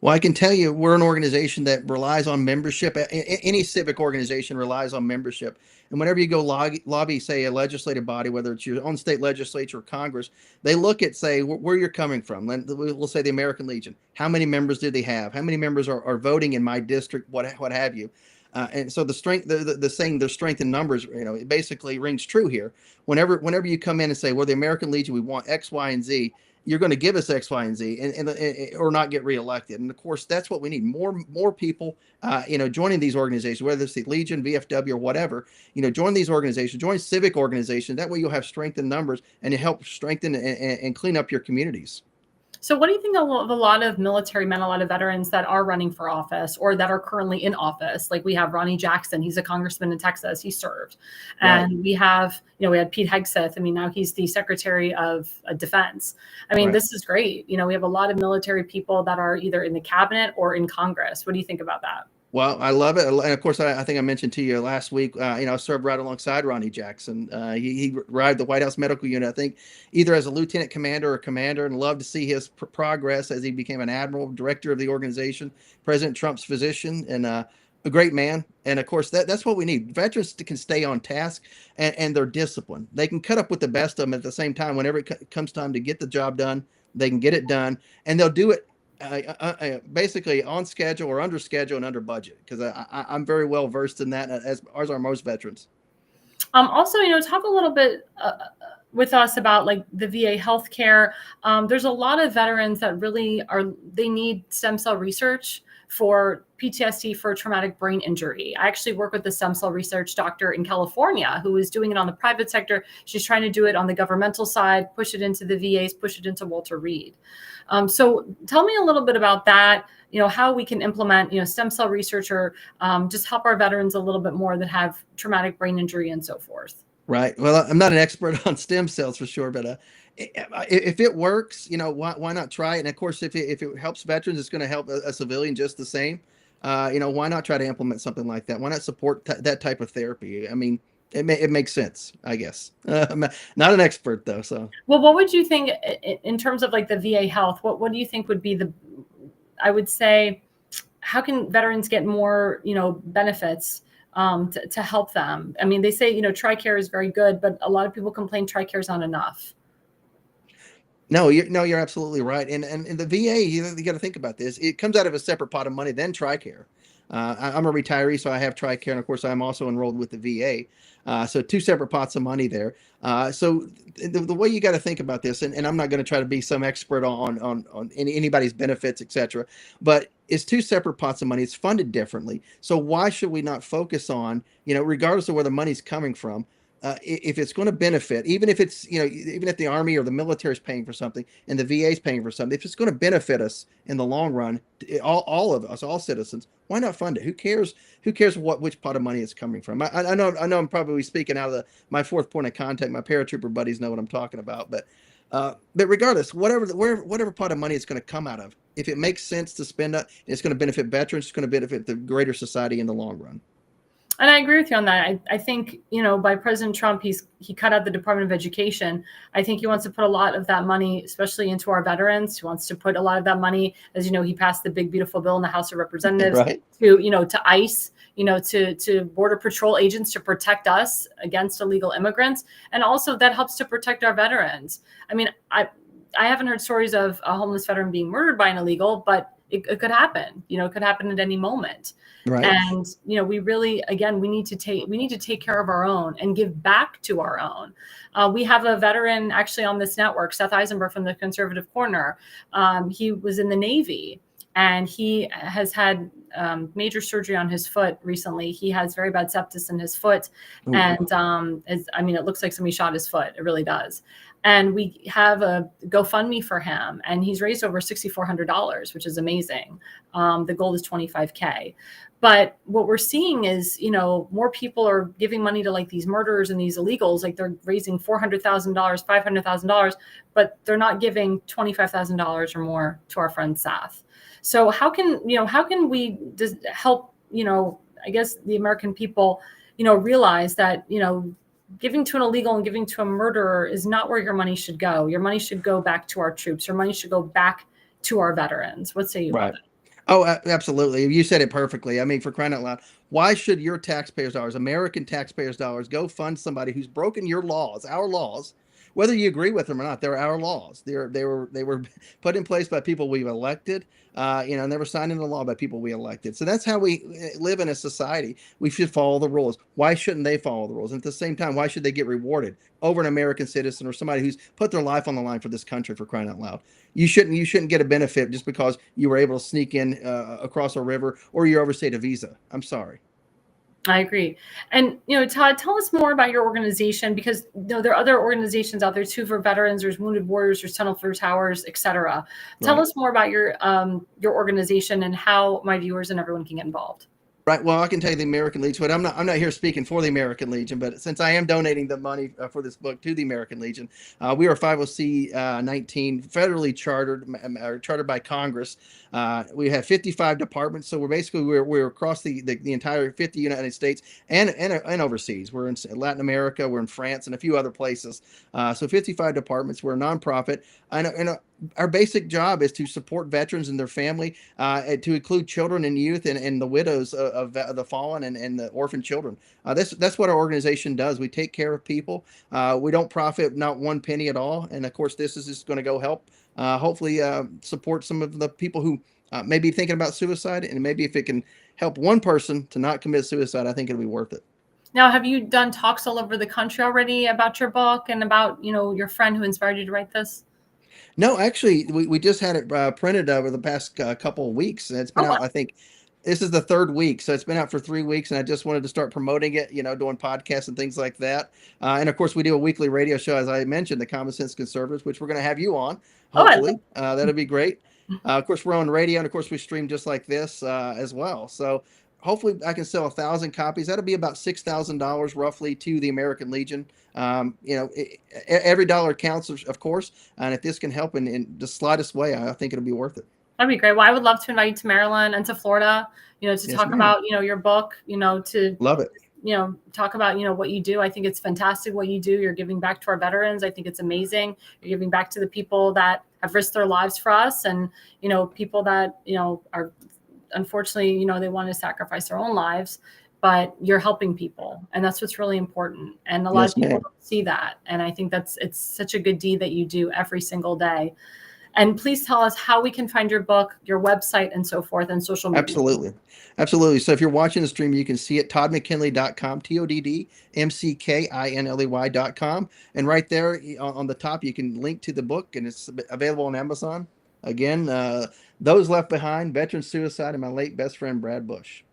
Well, I can tell you, we're an organization that relies on membership. Any civic organization relies on membership. And whenever you go lobby, say, a legislative body, whether it's your own state legislature or Congress, they look at, say, where you're coming from. We'll say the American Legion. How many members do they have? How many members are voting in my district? What have you? And so the strength, the saying, their strength in numbers, you know, it basically rings true here. Whenever you come in and say, well, the American Legion, we want X, Y, and Z, you're going to give us X, Y, and Z, and or not get reelected. And of course, that's what we need. More people, you know, joining these organizations, whether it's the Legion, VFW, or whatever. You know, join these organizations, join civic organizations. That way, you'll have strength in numbers, and it helps strengthen and clean up your communities. So what do you think of a lot of military men, a lot of veterans that are running for office or that are currently in office? Like we have Ronnie Jackson, he's a congressman in Texas, he served. And Right. we have, you know, we had Pete Hegseth. I mean, now he's the Secretary of Defense. I mean, Right. this is great. You know, we have a lot of military people that are either in the cabinet or in Congress. What do you think about that? Well, I love it. And of course, I think I mentioned to you last week, you know, I served right alongside Ronnie Jackson. He arrived at the White House Medical Unit, I think, either as a lieutenant commander or commander, and loved to see his progress as he became an admiral, director of the organization, President Trump's physician, and a great man. And of course, that's what we need. Veterans can stay on task, and they're disciplined. They can cut up with the best of them at the same time. Whenever it comes time to get the job done, they can get it done, and they'll do it basically on schedule or under schedule and under budget, because I'm very well versed in that, as are most veterans. Also, you know, talk a little bit with us about like the VA healthcare. There's a lot of veterans that really they need stem cell research for PTSD, for traumatic brain injury. I actually work with a stem cell research doctor in California who is doing it on the private sector. She's trying to do it on the governmental side, push it into the VAs, push it into Walter Reed. So tell me a little bit about that, you know, how we can implement, you know, stem cell research or just help our veterans a little bit more that have traumatic brain injury and so forth. Right. Well, I'm not an expert on stem cells for sure, but if it works, you know, why not try it? And of course, if it helps veterans, it's going to help a civilian just the same. You know, why not try to implement something like that? Why not support that type of therapy? I mean, it makes sense, I guess. I'm not an expert though. So, well, what would you think in terms of like the VA health? What do you think would be I would say, veterans get more, benefits to help them? I mean, they say, TRICARE is very good, but a lot of people complain TRICARE is not enough. No, you're absolutely right. And the VA, you got to think about this. It comes out of a separate pot of money than TRICARE. I'm a retiree, so I have TRICARE, and of course, I'm also enrolled with the VA. So two separate pots of money there. So the way you got to think about this, and I'm not going to try to be some expert on anybody's benefits, etc. But it's two separate pots of money. It's funded differently. So why should we not focus on, regardless of where the money's coming from? If it's going to benefit, even if it's, even if the Army or the military is paying for something and the VA is paying for something, if it's going to benefit us in the long run, all of us, all citizens, why not fund it? Who cares? Who cares which pot of money it's coming from? I know I'm probably speaking out of my fourth point of contact. My paratrooper buddies know what I'm talking about, but regardless, whatever pot of money it's going to come out of, if it makes sense to spend it, it's going to benefit veterans. It's going to benefit the greater society in the long run. And I agree with you on that. I think, by President Trump, he cut out the Department of Education. I think he wants to put a lot of that money, especially into our veterans. He wants to put a lot of that money, as you know, he passed the big, beautiful bill in the House of Representatives right. to ICE, to Border Patrol agents to protect us against illegal immigrants. And also that helps to protect our veterans. I mean, I haven't heard stories of a homeless veteran being murdered by an illegal, but it could happen. It could happen at any moment. Right. And, we really, again, we need to take care of our own and give back to our own. We have a veteran actually on this network, Seth Eisenberg from the Conservative Corner. He was in the Navy and he has had major surgery on his foot recently. He has very bad sepsis in his foot. Ooh. And it looks like somebody shot his foot. It really does. And we have a GoFundMe for him, and he's raised over $6,400, which is amazing. The goal is $25K. But what we're seeing is, more people are giving money to like these murderers and these illegals, like they're raising $400,000, $500,000, but they're not giving $25,000 or more to our friend Seth. So how can we just help, I guess the American people, realize that, giving to an illegal and giving to a murderer is not where your money should go. Your money should go back to our troops. Your money should go back to our veterans. What say you about that? Oh, absolutely. You said it perfectly. I mean, for crying out loud, why should your taxpayers' dollars, American taxpayers' dollars, go fund somebody who's broken your laws, our laws, whether you agree with them or not? They're our laws. They were put in place by people we've elected. And they were signed into law by people we elected. So that's how we live in a society. We should follow the rules. Why shouldn't they follow the rules? And at the same time, why should they get rewarded over an American citizen or somebody who's put their life on the line for this country, for crying out loud? You shouldn't get a benefit just because you were able to sneak in across a river or you overstayed a visa. I'm sorry. I agree. And, Todd, tell us more about your organization, because there are other organizations out there too for veterans. There's Wounded Warriors, there's Tunnel for Towers, et cetera. Tell us more about your organization and how my viewers and everyone can get involved. Right. Well, I can tell you the American Legion, but I'm not here speaking for the American Legion. But since I am donating the money for this book to the American Legion, we are 50C19 federally chartered by Congress. We have 55 departments, so we're across the entire 50 United States and overseas. We're in Latin America, we're in France, and a few other places. So 55 departments. We're a nonprofit, and our basic job is to support veterans and their family, to include children and youth and the widows of the fallen and the orphan children. That's what our organization does. We take care of people. We don't profit not one penny at all. And of course, this is just going to go help, hopefully support some of the people who may be thinking about suicide. And maybe if it can help one person to not commit suicide, I think it'll be worth it. Now, have you done talks all over the country already about your book and about, your friend who inspired you to write this? No, actually, we just had it printed over the past couple of weeks. And it's been out, I think this is the third week. So it's been out for 3 weeks. And I just wanted to start promoting it, doing podcasts and things like that. And of course, we do a weekly radio show, as I mentioned, the Common Sense Conservatives, which we're going to have you on, hopefully. That'll be great. Of course, we're on radio. And of course, we stream just like this as well. So hopefully I can sell 1,000 copies. That'll be about $6,000 roughly to the American Legion. Every dollar counts, of course. And if this can help in the slightest way, I think it'll be worth it. That'd be great. Well, I would love to invite you to Maryland and to Florida, to talk about, your book, to love it. Talk about, what you do. I think it's fantastic what you do. You're giving back to our veterans. I think it's amazing. You're giving back to the people that have risked their lives for us and, people that, are unfortunately, you know, they want to sacrifice their own lives, but you're helping people. And that's what's really important. And a lot of people don't see that. And I think it's such a good deed that you do every single day. And please tell us how we can find your book, your website, and so forth, and social media. Absolutely. So if you're watching the stream, you can see it, toddmckinley.com, TODDMCKINLEY.com. And right there on the top, you can link to the book, and it's available on Amazon. Again, Those Left Behind, Veteran Suicide, and My Late Best Friend, Brad Bush.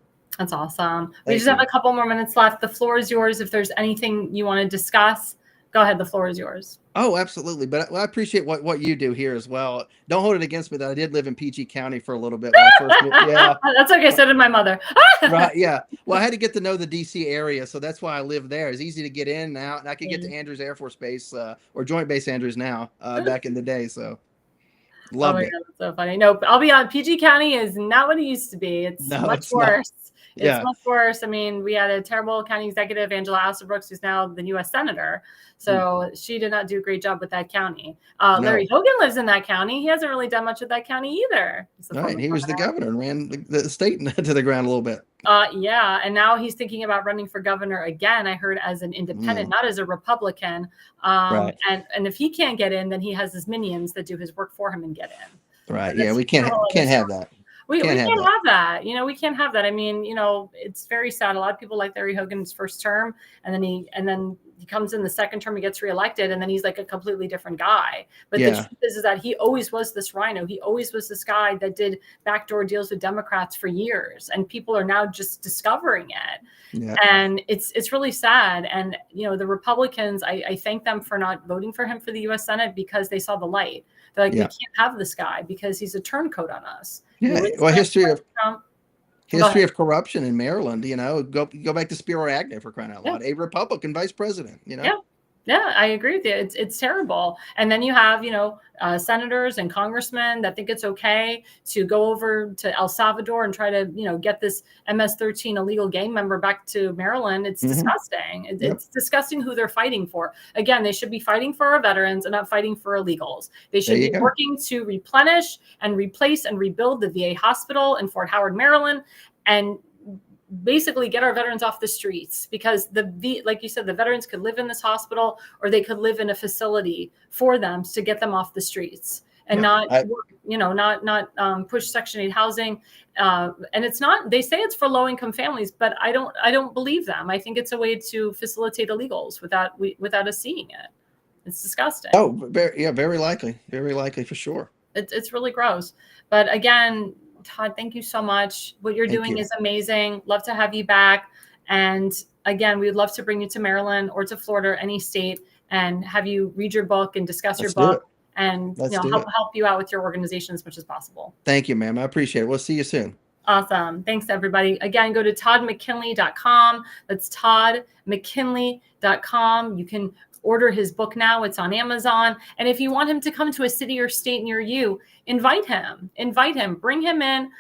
That's awesome. We just have a couple more minutes left. The floor is yours. If there's anything you want to discuss, go ahead. The floor is yours. Oh, absolutely. But I appreciate what you do here as well. Don't hold it against me that I did live in PG County for a little bit when I first moved. Yeah. That's okay. So did my mother. Right. Yeah. Well, I had to get to know the DC area. So that's why I lived there. It's easy to get in and out. And I could get to Andrews Air Force Base or Joint Base Andrews now back in the day. So loved it. God, that's so funny. No, I'll be honest. PG County is not what it used to be. It's much worse. It's much worse. I mean, we had a terrible county executive, Angela Alsterbrooks, who's now the U.S. Senator. So she did not do a great job with that county. Larry Hogan lives in that county. He hasn't really done much with that county either. Right. He was the governor and ran the state to the ground a little bit. Yeah. And now he's thinking about running for governor again, I heard, as an independent, not as a Republican. And if he can't get in, then he has his minions that do his work for him and get in. Right. Yeah. We can't have that. We can't have that. You know, we can't have that. I mean, you know, it's very sad. A lot of people like Larry Hogan's first term, and then he comes in the second term, he gets reelected, and then he's like a completely different guy. But the truth is that he always was this rhino. He always was this guy that did backdoor deals with Democrats for years, and people are now just discovering it. Yeah. And it's really sad. And, you know, the Republicans, I thank them for not voting for him for the U.S. Senate because they saw the light. They're like, we can't have this guy because he's a turncoat on us. Yeah. Well, history of corruption in Maryland, you know, go back to Spiro Agnew, for crying out loud, a Republican vice president, you know? Yeah, I agree with you. It's terrible. And then you have, you know, senators and congressmen that think it's okay to go over to El Salvador and try to, you know, get this MS-13 illegal gang member back to Maryland. It's disgusting. It's disgusting who they're fighting for. Again, they should be fighting for our veterans and not fighting for illegals. They should be working to replenish and replace and rebuild the VA hospital in Fort Howard, Maryland, and basically get our veterans off the streets, because like you said, the veterans could live in this hospital or they could live in a facility for them to get them off the streets and not push Section 8 housing. And it's not, they say it's for low income families, but I don't believe them. I think it's a way to facilitate illegals without us seeing it. It's disgusting. Oh, very likely for sure. It's really gross. But again, Todd, thank you so much. What you're doing is amazing. Love to have you back. And again, we'd love to bring you to Maryland or to Florida or any state and have you read your book and discuss your book and help you out with your organization as much as possible. Thank you, ma'am. I appreciate it. We'll see you soon. Awesome. Thanks, everybody. Again, go to toddmckinley.com. That's toddmckinley.com. You can order his book now. It's on Amazon. And if you want him to come to a city or state near you, invite him, bring him in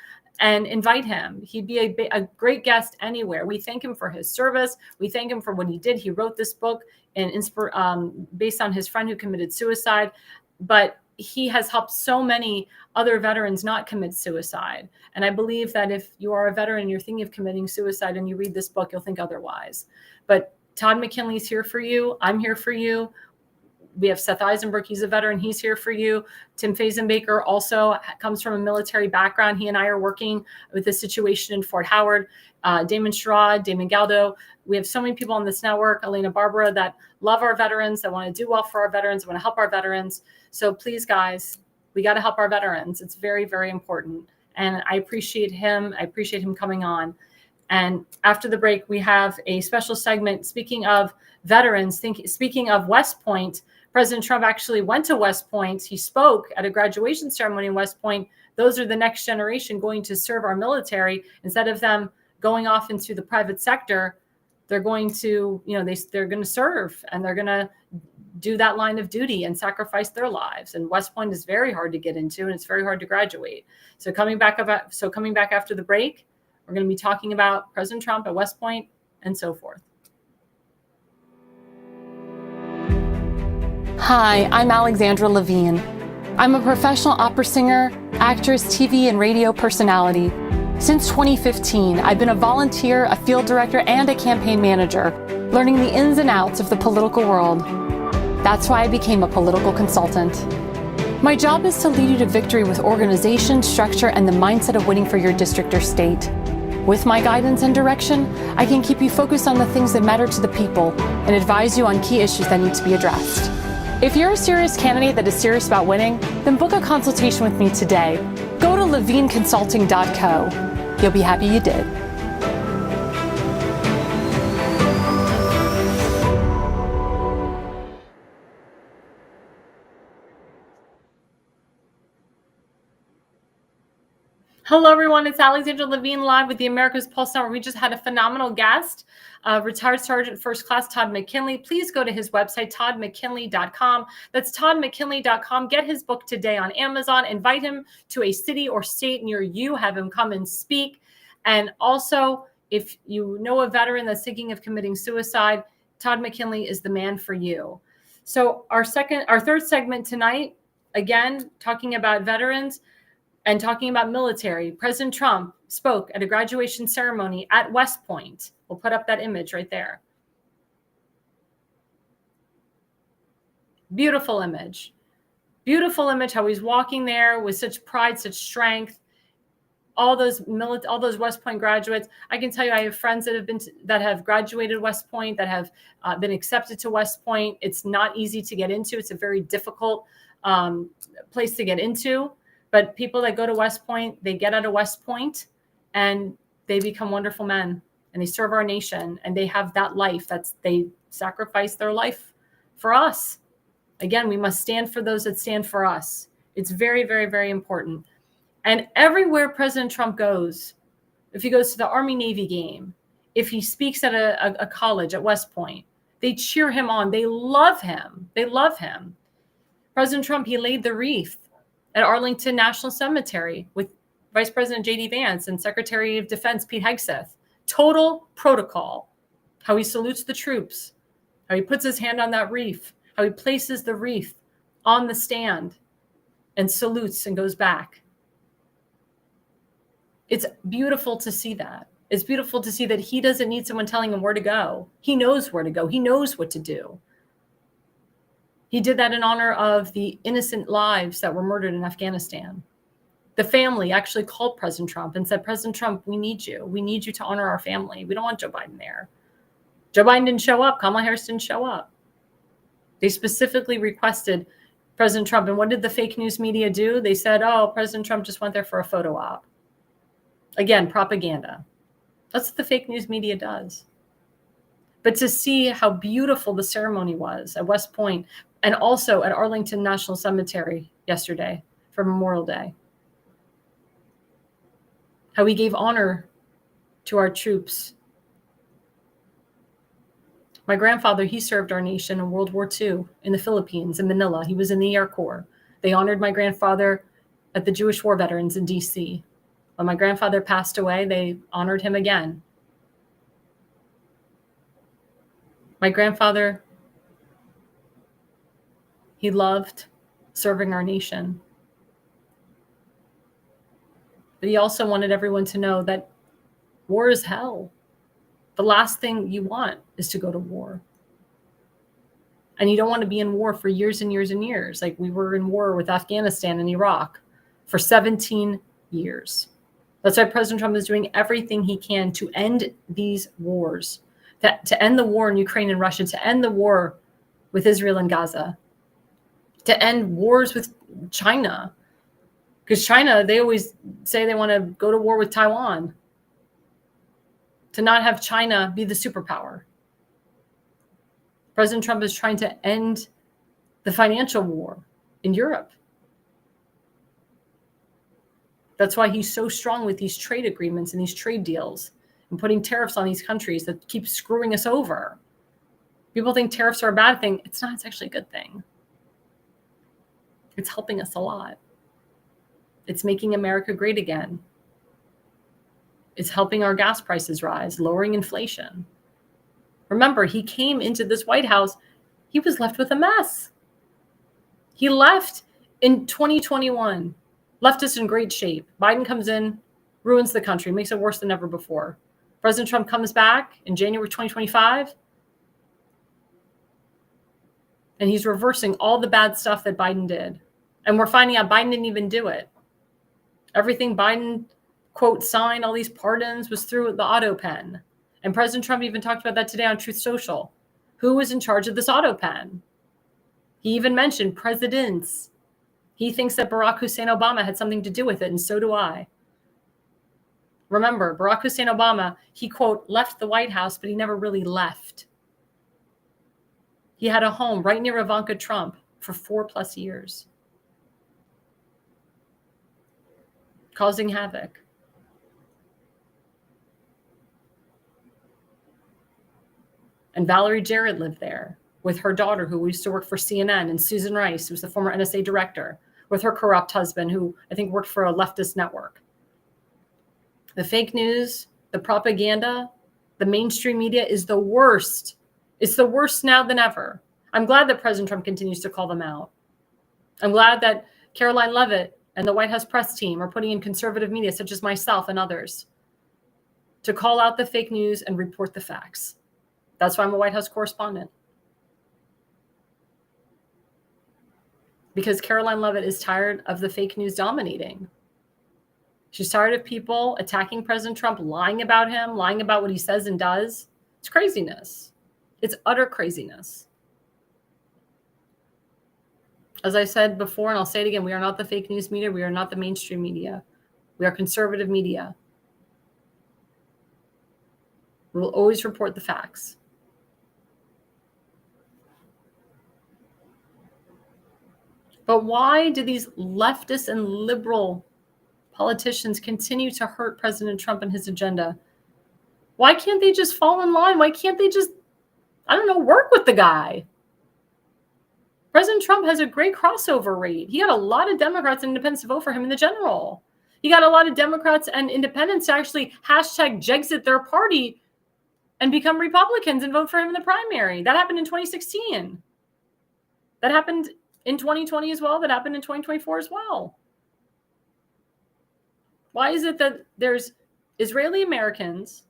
and invite him. He'd be a great guest anywhere. We thank him for his service. We thank him for what he did. He wrote this book based on his friend who committed suicide, but he has helped so many other veterans not commit suicide. And I believe that if you are a veteran and you're thinking of committing suicide and you read this book, you'll think otherwise. But Todd McKinley's here for you. I'm here for you. We have Seth Eisenberg. He's a veteran. He's here for you. TimFazenbaker also comes from a military background. He and I are working with the situation in Fort Howard. Damon Sherrod, Damon Galdo. We have so many people on this network, Elena Barbara, that love our veterans, that want to do well for our veterans, want to help our veterans. So please, guys, we got to help our veterans. It's very, very important. And I appreciate him. I appreciate him coming on. And after the break, we have a special segment. Speaking of veterans, speaking of West Point, President Trump actually went to West Point. He spoke at a graduation ceremony in West Point. Those are the next generation going to serve our military. Instead of them going off into the private sector, they're going to, they're going to serve, and they're going to do that line of duty and sacrifice their lives. And West Point is very hard to get into, and it's very hard to graduate. So coming back after the break, we're going to be talking about President Trump at West Point and so forth. Hi, I'm Alexandra Levine. I'm a professional opera singer, actress, TV, and radio personality. Since 2015, I've been a volunteer, a field director, and a campaign manager, learning the ins and outs of the political world. That's why I became a political consultant. My job is to lead you to victory with organization, structure, and the mindset of winning for your district or state. With my guidance and direction, I can keep you focused on the things that matter to the people and advise you on key issues that need to be addressed. If you're a serious candidate that is serious about winning, then book a consultation with me today. Go to levineconsulting.co. You'll be happy you did. Hello, everyone. It's Alexandra Levine live with the America's Pulse Network. We just had a phenomenal guest, retired Sergeant First Class Todd McKinley. Please go to his website, toddmckinley.com. That's toddmckinley.com. Get his book today on Amazon. Invite him to a city or state near you. Have him come and speak. And also, if you know a veteran that's thinking of committing suicide, Todd McKinley is the man for you. So our third segment tonight, again, talking about veterans and talking about military. President Trump spoke at a graduation ceremony at West Point. We'll put up that image right there. Beautiful image. Beautiful image, how he's walking there with such pride, such strength. All those West Point graduates. I can tell you, I have friends that have graduated West Point, that have been accepted to West Point. It's not easy to get into. It's a very difficult place to get into. But people that go to West Point, they get out of West Point and they become wonderful men and they serve our nation and they have that life. They sacrifice their life for us. Again, we must stand for those that stand for us. It's very, very, very important. And everywhere President Trump goes, if he goes to the Army-Navy game, if he speaks at a college at West Point, they cheer him on. They love him. They love him. President Trump, he laid the wreath at Arlington National Cemetery with Vice President J.D. Vance and Secretary of Defense Pete Hegseth. Total protocol. How he salutes the troops. How he puts his hand on that wreath. How he places the wreath on the stand and salutes and goes back. It's beautiful to see that. It's beautiful to see that he doesn't need someone telling him where to go. He knows where to go. He knows what to do. He did that in honor of the innocent lives that were murdered in Afghanistan. The family actually called President Trump and said, President Trump, we need you. We need you to honor our family. We don't want Joe Biden there. Joe Biden didn't show up. Kamala Harris didn't show up. They specifically requested President Trump. And what did the fake news media do? They said, oh, President Trump just went there for a photo op. Again, propaganda. That's what the fake news media does. But to see how beautiful the ceremony was at West Point and also at Arlington National Cemetery yesterday for Memorial Day. How we gave honor to our troops. My grandfather, he served our nation in World War II in the Philippines, in Manila. He was in the Air Corps. They honored my grandfather at the Jewish War Veterans in D.C. When my grandfather passed away, they honored him again. My grandfather, he loved serving our nation. But he also wanted everyone to know that war is hell. The last thing you want is to go to war. And you don't want to be in war for years and years and years. Like we were in war with Afghanistan and Iraq for 17 years. That's why President Trump is doing everything he can to end these wars, to end the war in Ukraine and Russia, to end the war with Israel and Gaza, to end wars with China. Because China, they always say they want to go to war with Taiwan, to not have China be the superpower. President Trump is trying to end the financial war in Europe. That's why he's so strong with these trade agreements and these trade deals and putting tariffs on these countries that keep screwing us over. People think tariffs are a bad thing. It's not. It's actually a good thing. It's helping us a lot. It's making America great again. It's helping our gas prices rise, lowering inflation. Remember, he came into this White House, he was left with a mess. He left in 2021, left us in great shape. Biden comes in, ruins the country, makes it worse than ever before. President Trump comes back in January 2025, and he's reversing all the bad stuff that Biden did. And we're finding out Biden didn't even do it. Everything Biden, quote, signed, all these pardons, was through the auto pen. And President Trump even talked about that today on Truth Social. Who was in charge of this auto pen? He even mentioned presidents. He thinks that Barack Hussein Obama had something to do with it, and so do I. Remember, Barack Hussein Obama, he, quote, left the White House, but he never really left. He had a home right near Ivanka Trump for 4+ years, causing havoc. And Valerie Jarrett lived there with her daughter, who used to work for CNN, and Susan Rice, who was the former NSA director, with her corrupt husband, who I think worked for a leftist network. The fake news, the propaganda, the mainstream media is the worst. It's the worst now than ever. I'm glad that President Trump continues to call them out. I'm glad that Caroline Levitt and the White House press team are putting in conservative media, such as myself and others, to call out the fake news and report the facts. That's why I'm a White House correspondent. Because Caroline Levitt is tired of the fake news dominating. She's tired of people attacking President Trump, lying about him, lying about what he says and does. It's craziness. It's utter craziness. As I said before, and I'll say it again, we are not the fake news media. We are not the mainstream media. We are conservative media. We will always report the facts. But why do these leftist and liberal politicians continue to hurt President Trump and his agenda? Why can't they just fall in line? Why can't they just, work with the guy? President Trump has a great crossover rate. He got a lot of Democrats and independents to vote for him in the general. He got a lot of Democrats and independents to actually hashtag Jexit their party and become Republicans and vote for him in the primary. That happened in 2016. That happened in 2020 as well. That happened in 2024 as well. Why is it that there's Israeli Americans,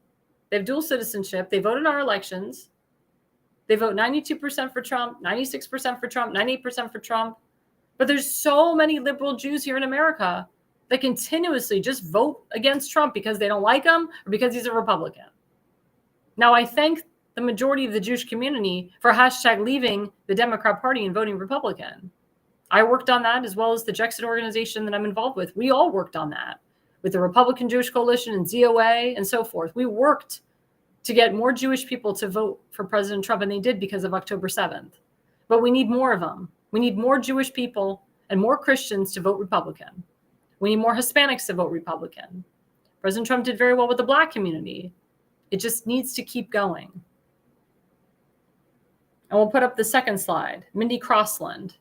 they have dual citizenship, they vote in our elections, they vote 92% for Trump, 96% for Trump, 98% for Trump, but there's so many liberal Jews here in America that continuously just vote against Trump because they don't like him or because he's a Republican. Now, I thank the majority of the Jewish community for hashtag leaving the Democrat Party and voting Republican. I worked on that, as well as the Jexit organization that I'm involved with. We all worked on that with the Republican Jewish Coalition and ZOA and so forth. We worked to get more Jewish people to vote for President Trump, and they did because of October 7th. But we need more of them. We need more Jewish people and more Christians to vote Republican. We need more Hispanics to vote Republican. President Trump did very well with the Black community. It just needs to keep going. And we'll put up the second slide. Mindy Crossland.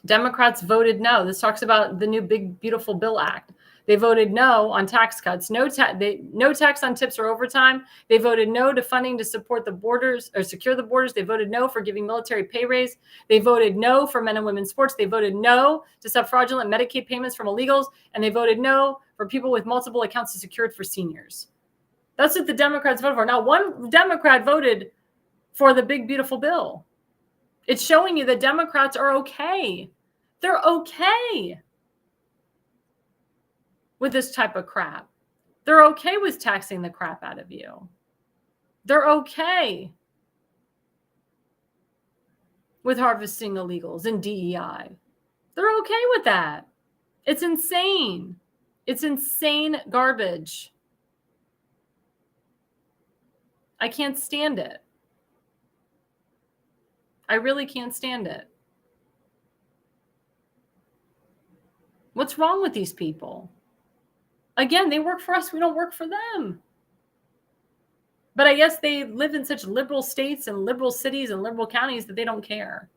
Democrats voted no. This talks about the new Big Beautiful Bill Act. They voted no on tax cuts, no tax on tips or overtime. They voted no to funding to support the borders or secure the borders. They voted no for giving military pay raise. They voted no for men and women's sports. They voted no to stop fraudulent Medicaid payments from illegals. And they voted no for people with multiple accounts to secure it for seniors. That's what the Democrats voted for. Now, one Democrat voted for the Big Beautiful Bill. It's showing you that Democrats are okay. They're okay with this type of crap. They're okay with taxing the crap out of you. They're okay with harvesting illegals and DEI. They're okay with that. It's insane. It's insane garbage. I can't stand it. I really can't stand it. What's wrong with these people? Again, they work for us. We don't work for them. But I guess they live in such liberal states and liberal cities and liberal counties that they don't care.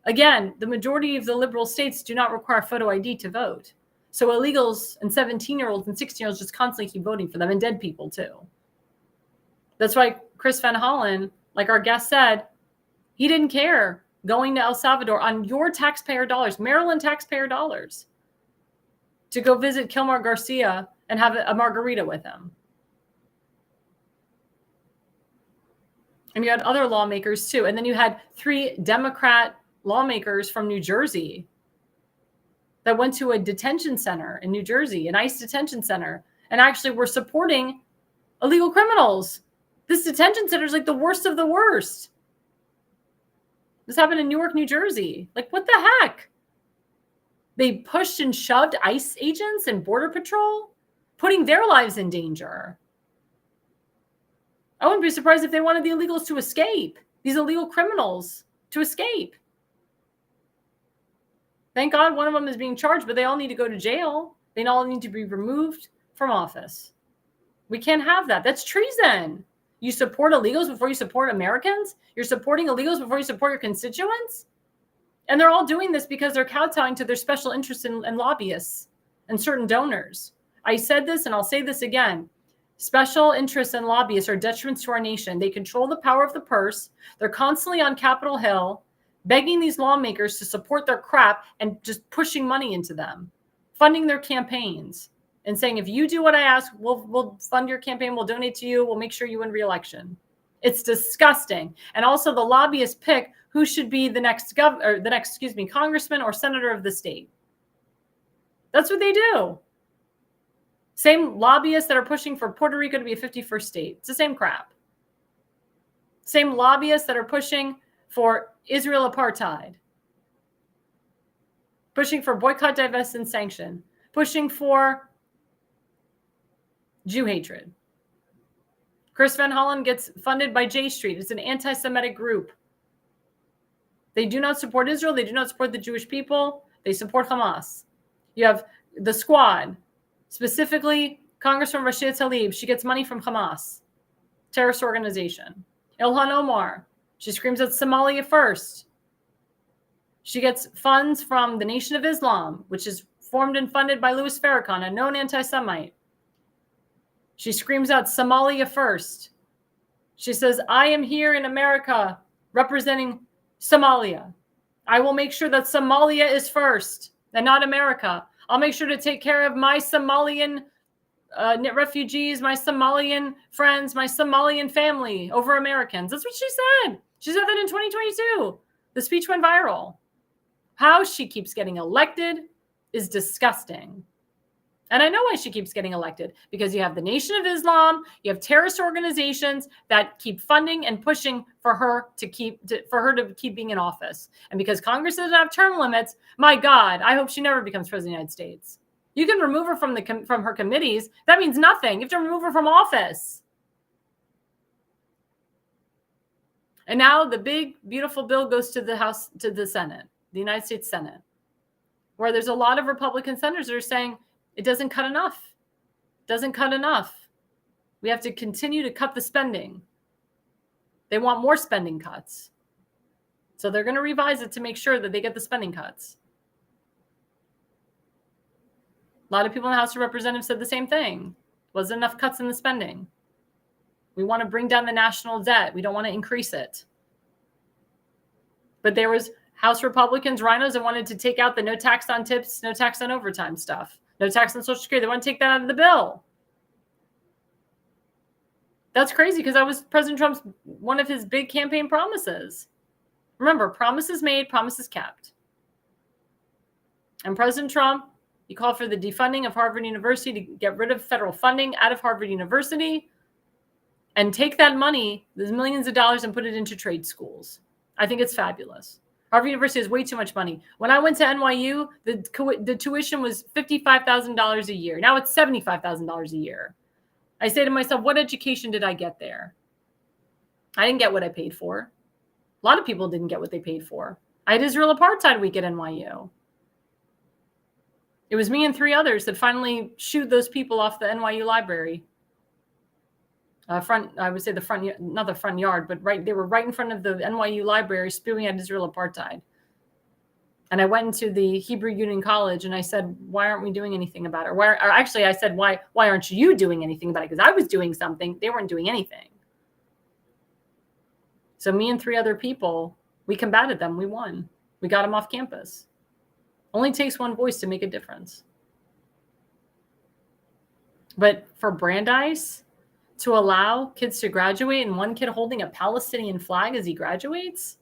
Again, the majority of the liberal states do not require photo ID to vote. So illegals and 17-year-olds and 16-year-olds just constantly keep voting for them, and dead people too. That's why Chris Van Hollen, like our guest said, he didn't care going to El Salvador on your taxpayer dollars, Maryland taxpayer dollars, to go visit Kilmar Garcia and have a margarita with him. And you had other lawmakers too. And then you had 3 Democrat lawmakers from New Jersey that went to a detention center in New Jersey, an ICE detention center, and actually were supporting illegal criminals. This detention center is like the worst of the worst. This happened in Newark, New Jersey. Like, what the heck? They pushed and shoved ICE agents and Border Patrol, putting their lives in danger. I wouldn't be surprised if they wanted the illegals to escape, these illegal criminals to escape. Thank God one of them is being charged, but they all need to go to jail. They all need to be removed from office. We can't have that. That's treason. You support illegals before you support Americans? You're supporting illegals before you support your constituents? And they're all doing this because they're kowtowing to their special interests and lobbyists and certain donors. I said this and I'll say this again. Special interests and lobbyists are detriments to our nation. They control the power of the purse. They're constantly on Capitol Hill, begging these lawmakers to support their crap and just pushing money into them, funding their campaigns and saying, if you do what I ask, we'll fund your campaign, we'll donate to you, we'll make sure you win re-election. It's disgusting. And also the lobbyists pick who should be the next congressman or senator of the state. That's what they do. Same lobbyists that are pushing for Puerto Rico to be a 51st state. It's the same crap. Same lobbyists that are pushing for Israel apartheid, pushing for boycott, divest, and sanction, pushing for Jew hatred. Chris Van Hollen gets funded by J Street. It's an anti-Semitic group. They do not support Israel. They do not support the Jewish people. They support Hamas. You have the Squad, specifically Congressman Rashida Tlaib. She gets money from Hamas, terrorist organization. Ilhan Omar, she screams at Somalia first. She gets funds from the Nation of Islam, which is formed and funded by Louis Farrakhan, a known anti-Semite. She screams out Somalia first. She says, I am here in America representing Somalia. I will make sure that Somalia is first and not America. I'll make sure to take care of my Somalian refugees, my Somalian friends, my Somalian family over Americans. That's what she said. She said that in 2022. The speech went viral. How she keeps getting elected is disgusting. And I know why she keeps getting elected, because you have the Nation of Islam, you have terrorist organizations that keep funding and pushing for her to keep being in office. And because Congress doesn't have term limits, my God, I hope she never becomes president of the United States. You can remove her from her committees. That means nothing. You have to remove her from office. And now the big, beautiful bill goes to the House, to the Senate, the United States Senate, where there's a lot of Republican senators that are saying, it doesn't cut enough. Doesn't cut enough. We have to continue to cut the spending. They want more spending cuts. So they're going to revise it to make sure that they get the spending cuts. A lot of people in the House of Representatives said the same thing. Wasn't enough cuts in the spending. We want to bring down the national debt. We don't want to increase it. But there was House Republicans, rhinos, that wanted to take out the no tax on tips, no tax on overtime stuff. No tax on Social Security. They want to take that out of the bill. That's crazy, because that was President Trump's, one of his big campaign promises. Remember, promises made, promises kept. And President Trump, he called for the defunding of Harvard University, to get rid of federal funding out of Harvard University and take that money, those millions of dollars, and put it into trade schools. I think it's fabulous. Harvard University has way too much money. When I went to NYU, the tuition was $55,000 a year. Now it's $75,000 a year. I say to myself, what education did I get there? I didn't get what I paid for. A lot of people didn't get what they paid for. I had Israel Apartheid Week at NYU. It was me and 3 others that finally shooed those people off the NYU library. I would say the front, not the front yard, but they were right in front of the NYU library spewing at Israel apartheid. And I went into the Hebrew Union College and I said, why aren't we doing anything about it? I said, why aren't you doing anything about it? Because I was doing something. They weren't doing anything. So me and 3 other people, we combated them. We won. We got them off campus. Only takes one voice to make a difference. But for Brandeis to allow kids to graduate and one kid holding a Palestinian flag as he graduates,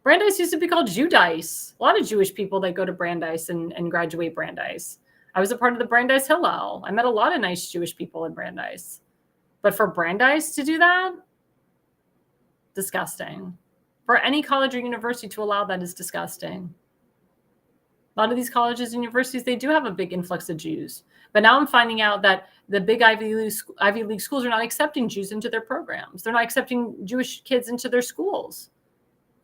Brandeis used to be called Judice. A lot of Jewish people that go to Brandeis and graduate Brandeis. I was a part of the Brandeis Hillel. I met a lot of nice Jewish people in Brandeis. But for Brandeis to do that, disgusting. For any college or university to allow that is disgusting. A lot of these colleges and universities, they do have a big influx of Jews. But now I'm finding out that the big Ivy League schools are not accepting Jews into their programs. They're not accepting Jewish kids into their schools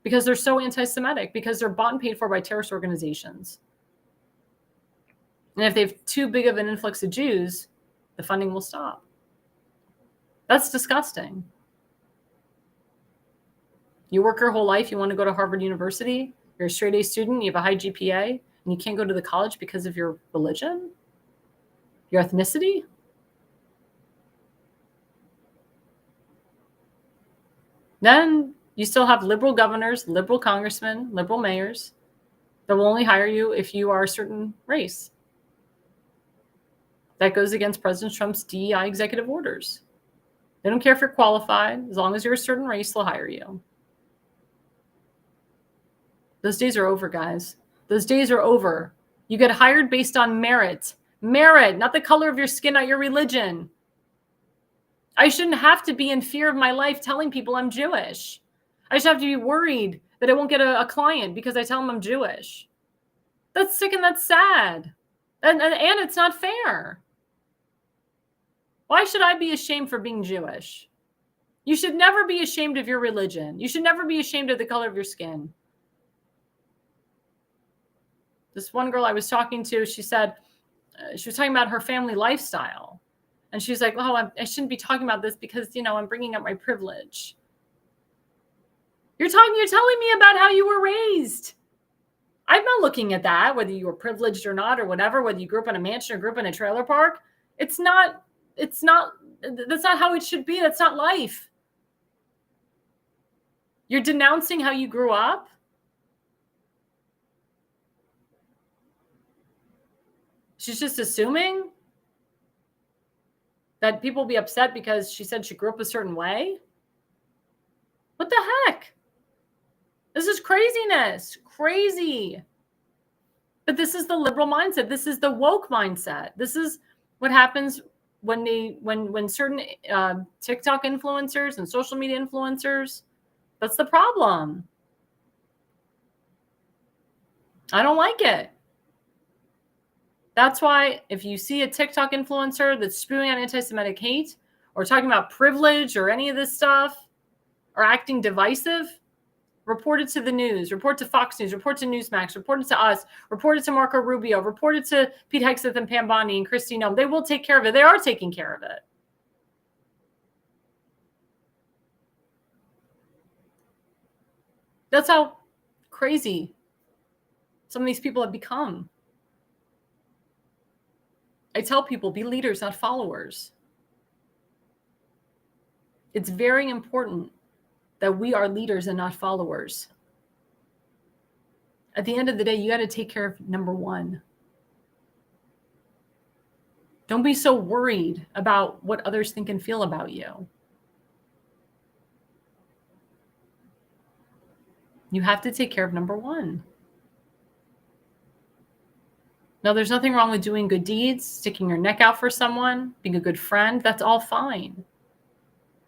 because they're so anti-Semitic, because they're bought and paid for by terrorist organizations. And if they have too big of an influx of Jews, the funding will stop. That's disgusting. You work your whole life, you want to go to Harvard University, you're a straight A student, you have a high GPA, and you can't go to the college because of your religion, your ethnicity? Then you still have liberal governors, liberal congressmen, liberal mayors that will only hire you if you are a certain race. That goes against President Trump's DEI executive orders. They don't care if you're qualified. As long as you're a certain race, they'll hire you. Those days are over, guys. Those days are over. You get hired based on merit. Merit, not the color of your skin, not your religion. I shouldn't have to be in fear of my life telling people I'm Jewish. I should have to be worried that I won't get a client because I tell them I'm Jewish. That's sick and that's sad. And it's not fair. Why should I be ashamed for being Jewish? You should never be ashamed of your religion. You should never be ashamed of the color of your skin. This one girl I was talking to, she said, she was talking about her family lifestyle. And she's like, oh, I shouldn't be talking about this because, I'm bringing up my privilege. You're telling me about how you were raised. I'm not looking at that, whether you were privileged or not, or whatever, whether you grew up in a mansion or grew up in a trailer park. That's not how it should be. That's not life. You're denouncing how you grew up. She's just assuming that people will be upset because she said she grew up a certain way. What the heck? This is craziness. Crazy. But this is the liberal mindset. This is the woke mindset. This is what happens when certain TikTok influencers and social media influencers, that's the problem. I don't like it. That's why if you see a TikTok influencer that's spewing out anti-Semitic hate or talking about privilege or any of this stuff or acting divisive, report it to the news, report to Fox News, report to Newsmax, report it to us, report it to Marco Rubio, report it to Pete Hegseth and Pam Bondi and Kristi Noem. They will take care of it. They are taking care of it. That's how crazy some of these people have become. I tell people, be leaders, not followers. It's very important that we are leaders and not followers. At the end of the day, you got to take care of number one. Don't be so worried about what others think and feel about you. You have to take care of number one. Now, there's nothing wrong with doing good deeds, sticking your neck out for someone, being a good friend. That's all fine.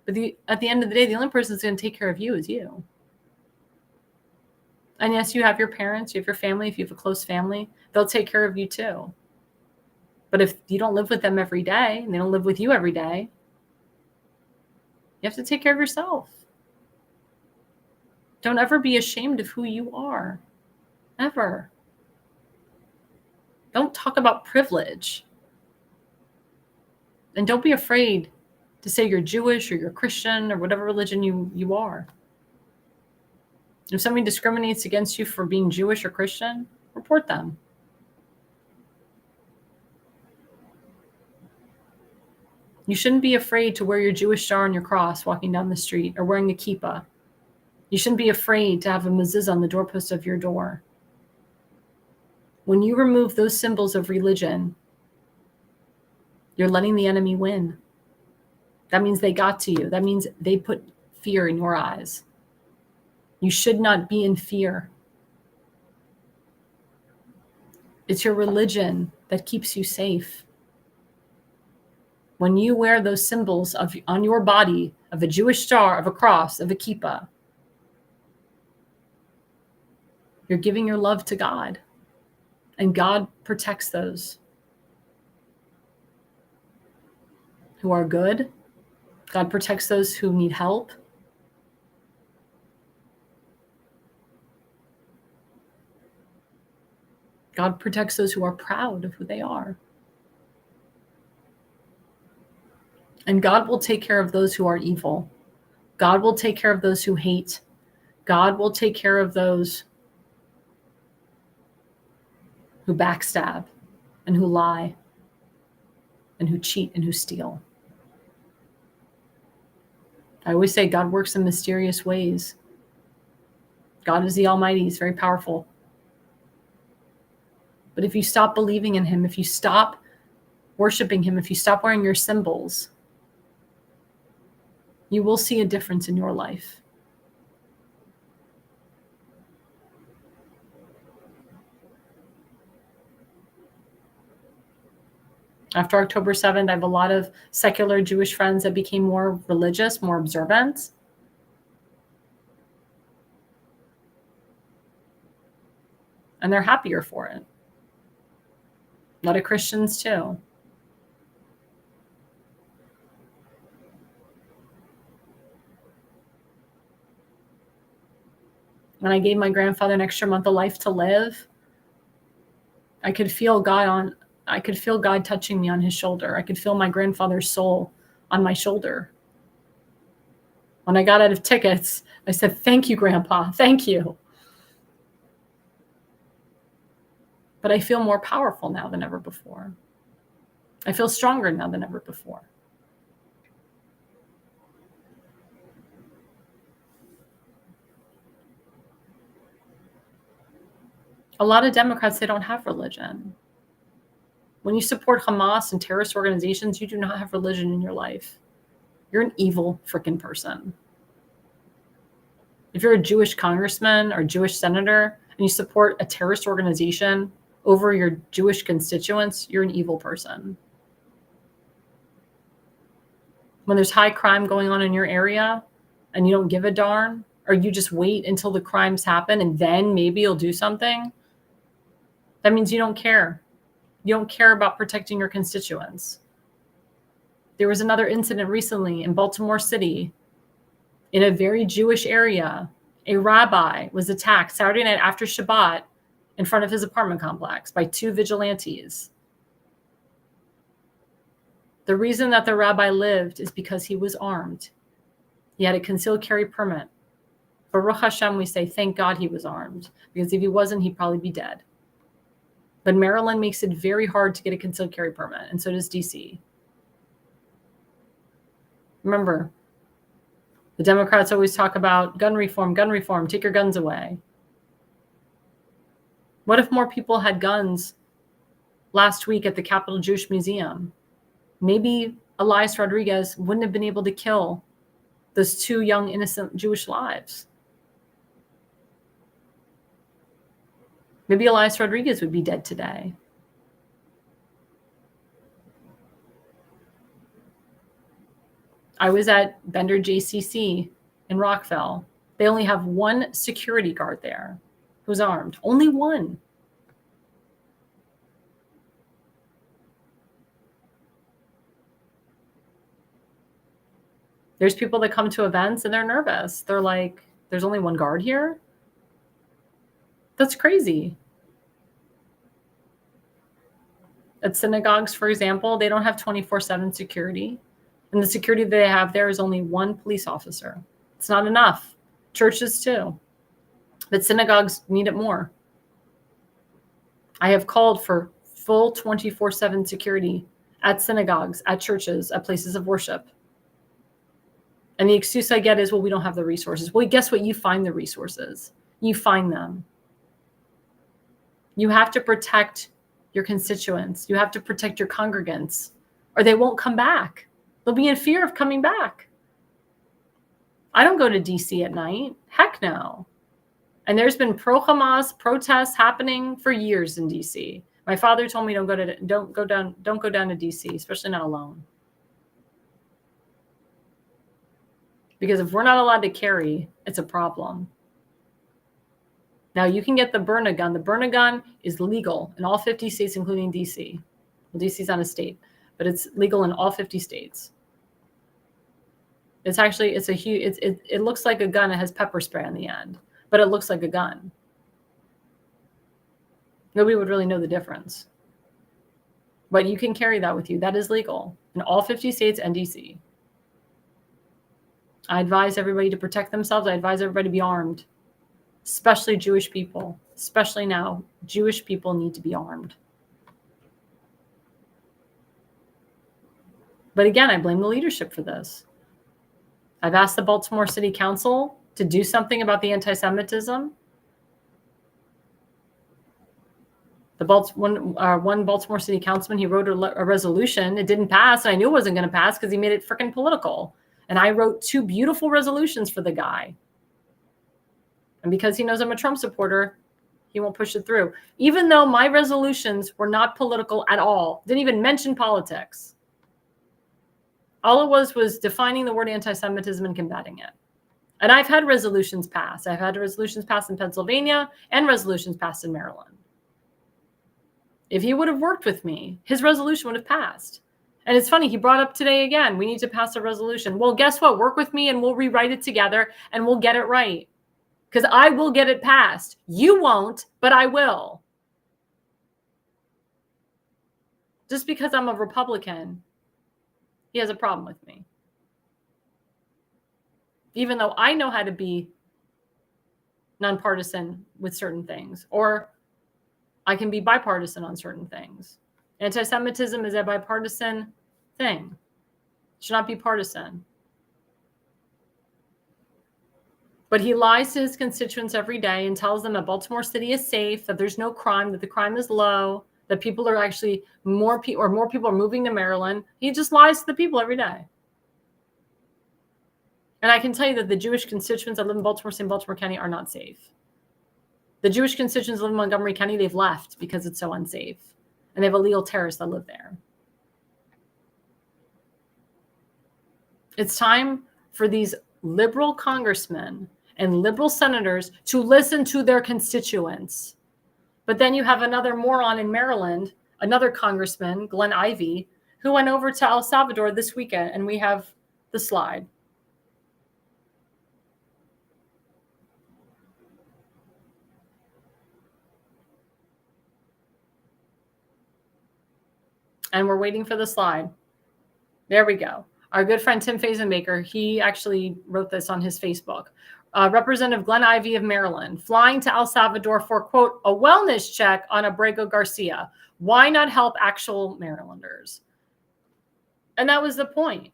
But at the end of the day, the only person that's going to take care of you is you. And yes, you have your parents, you have your family. If you have a close family, they'll take care of you too. But if you don't live with them every day and they don't live with you every day, you have to take care of yourself. Don't ever be ashamed of who you are. Ever. Don't talk about privilege. And don't be afraid to say you're Jewish or you're Christian or whatever religion you are. If somebody discriminates against you for being Jewish or Christian, report them. You shouldn't be afraid to wear your Jewish star on your cross walking down the street or wearing a kippah. You shouldn't be afraid to have a mezuzah on the doorpost of your door. When you remove those symbols of religion, You're letting the enemy win. That means they got to you. That means they put fear in your eyes. You should not be in fear. It's your religion that keeps you safe. When you wear those symbols on your body of a Jewish star, of a cross, of a kippah, you're giving your love to God, and God protects those who are good. God protects those who need help. God protects those who are proud of who they are. And God will take care of those who are evil. God will take care of those who hate. God will take care of those who backstab and who lie and who cheat and who steal. I always say God works in mysterious ways. God is the Almighty. He's very powerful. But if you stop believing in him, if you stop worshiping him, if you stop wearing your symbols, you will see a difference in your life. After October 7th, I have a lot of secular Jewish friends that became more religious, more observant. And they're happier for it. A lot of Christians too. When I gave my grandfather an extra month of life to live, I could feel God touching me on his shoulder. I could feel my grandfather's soul on my shoulder. When I got out of tickets, I said, "Thank you, Grandpa. Thank you." But I feel more powerful now than ever before. I feel stronger now than ever before. A lot of Democrats, they don't have religion. When you support Hamas and terrorist organizations, you do not have religion in your life. You're an evil freaking person. If you're a Jewish congressman or Jewish senator and you support a terrorist organization over your Jewish constituents, you're an evil person. When there's high crime going on in your area and you don't give a darn, or you just wait until the crimes happen and then maybe you'll do something, that means you don't care. You don't care about protecting your constituents. There was another incident recently in Baltimore City, in a very Jewish area. A rabbi was attacked Saturday night after Shabbat in front of his apartment complex by two vigilantes. The reason that the rabbi lived is because he was armed. He had a concealed carry permit. Baruch Hashem, we say, thank God he was armed, because if he wasn't, he'd probably be dead. But Maryland makes it very hard to get a concealed carry permit, and so does DC. Remember, the Democrats always talk about gun reform, take your guns away. What if more people had guns last week at the Capitol Jewish Museum? Maybe Elias Rodriguez wouldn't have been able to kill those two young, innocent Jewish lives. Maybe Elias Rodriguez would be dead today. I was at Bender JCC in Rockville. They only have one security guard there who's armed. Only one. There's people that come to events and they're nervous. They're like, there's only one guard here? That's crazy. At synagogues, for example, they don't have 24/7 security. And the security they have there is only one police officer. It's not enough. Churches too. But synagogues need it more. I have called for full 24/7 security at synagogues, at churches, at places of worship. And the excuse I get is, well, we don't have the resources. Well, guess what? You find the resources. You find them. You have to protect your constituents. You have to protect your congregants. or they won't come back. They'll be in fear of coming back. I don't go to DC at night. Heck no. And there's been pro-Hamas protests happening for years in DC. My father told me don't go down to DC, especially not alone. Because if we're not allowed to carry, it's a problem. Now you can get the burn a gun. The burn a gun is legal in all 50 states, including DC. Well, DC's not a state, but it's legal in all 50 states. It's actually, it's a huge, it looks like a gun. It has pepper spray on the end, but it looks like a gun. Nobody would really know the difference. But you can carry that with you. That is legal in all 50 states and DC. I advise everybody to protect themselves. I advise everybody to be armed, especially Jewish people. Especially now, Jewish people need to be armed. But again, I blame the leadership for this. I've asked the Baltimore City Council to do something about the anti-Semitism. One Baltimore City councilman, he wrote a resolution. It didn't pass, and I knew it wasn't going to pass because he made it freaking political. And I wrote 2 beautiful resolutions for the guy. And because he knows I'm a Trump supporter, he won't push it through. Even though my resolutions were not political at all, didn't even mention politics. All it was defining the word anti-Semitism and combating it. And I've had resolutions passed. I've had resolutions passed in Pennsylvania and resolutions passed in Maryland. If he would have worked with me, his resolution would have passed. And it's funny, he brought up today again, we need to pass a resolution. Well, guess what? Work with me and we'll rewrite it together and we'll get it right. Because I will get it passed. You won't, but I will. Just because I'm a Republican, he has a problem with me. Even though I know how to be nonpartisan with certain things, or I can be bipartisan on certain things. Anti-Semitism is a bipartisan thing. It should not be partisan. But he lies to his constituents every day and tells them that Baltimore City is safe, that there's no crime, that the crime is low, that people are actually more people are moving to Maryland. He just lies to the people every day. And I can tell you that the Jewish constituents that live in Baltimore City and Baltimore County are not safe. The Jewish constituents that live in Montgomery County, they've left because it's so unsafe. And they have illegal terrorists that live there. It's time for these liberal congressmen and liberal senators to listen to their constituents. But then you have another moron in Maryland, another congressman, Glenn Ivey, who went over to El Salvador this weekend, and we have the slide. And we're waiting for the slide. There we go. Our good friend TimFazenbaker, he actually wrote this on his Facebook. Representative Glenn Ivey of Maryland, flying to El Salvador for, quote, a wellness check on Abrego Garcia. Why not help actual Marylanders? And that was the point.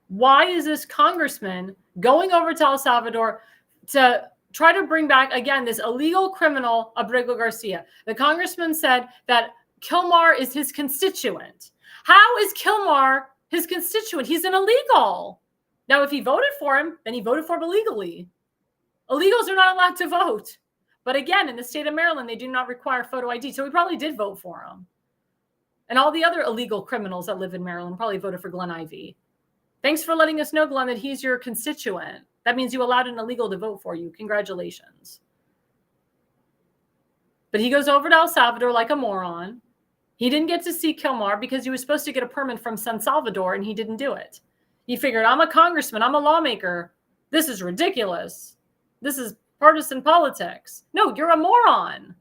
Why is this congressman going over to El Salvador to try to bring back, again, this illegal criminal, Abrego Garcia? The congressman said that Kilmar is his constituent. How is Kilmar his constituent? He's an illegal. Now, if he voted for him, then he voted for him illegally. Illegals are not allowed to vote. But again, in the state of Maryland, they do not require photo ID. So he probably did vote for him. And all the other illegal criminals that live in Maryland probably voted for Glenn Ivey. Thanks for letting us know, Glenn, that he's your constituent. That means you allowed an illegal to vote for you. Congratulations. But he goes over to El Salvador like a moron. He didn't get to see Kilmar because he was supposed to get a permit from San Salvador, and he didn't do it. He figured, I'm a congressman, I'm a lawmaker. This is ridiculous. This is partisan politics. No, you're a moron.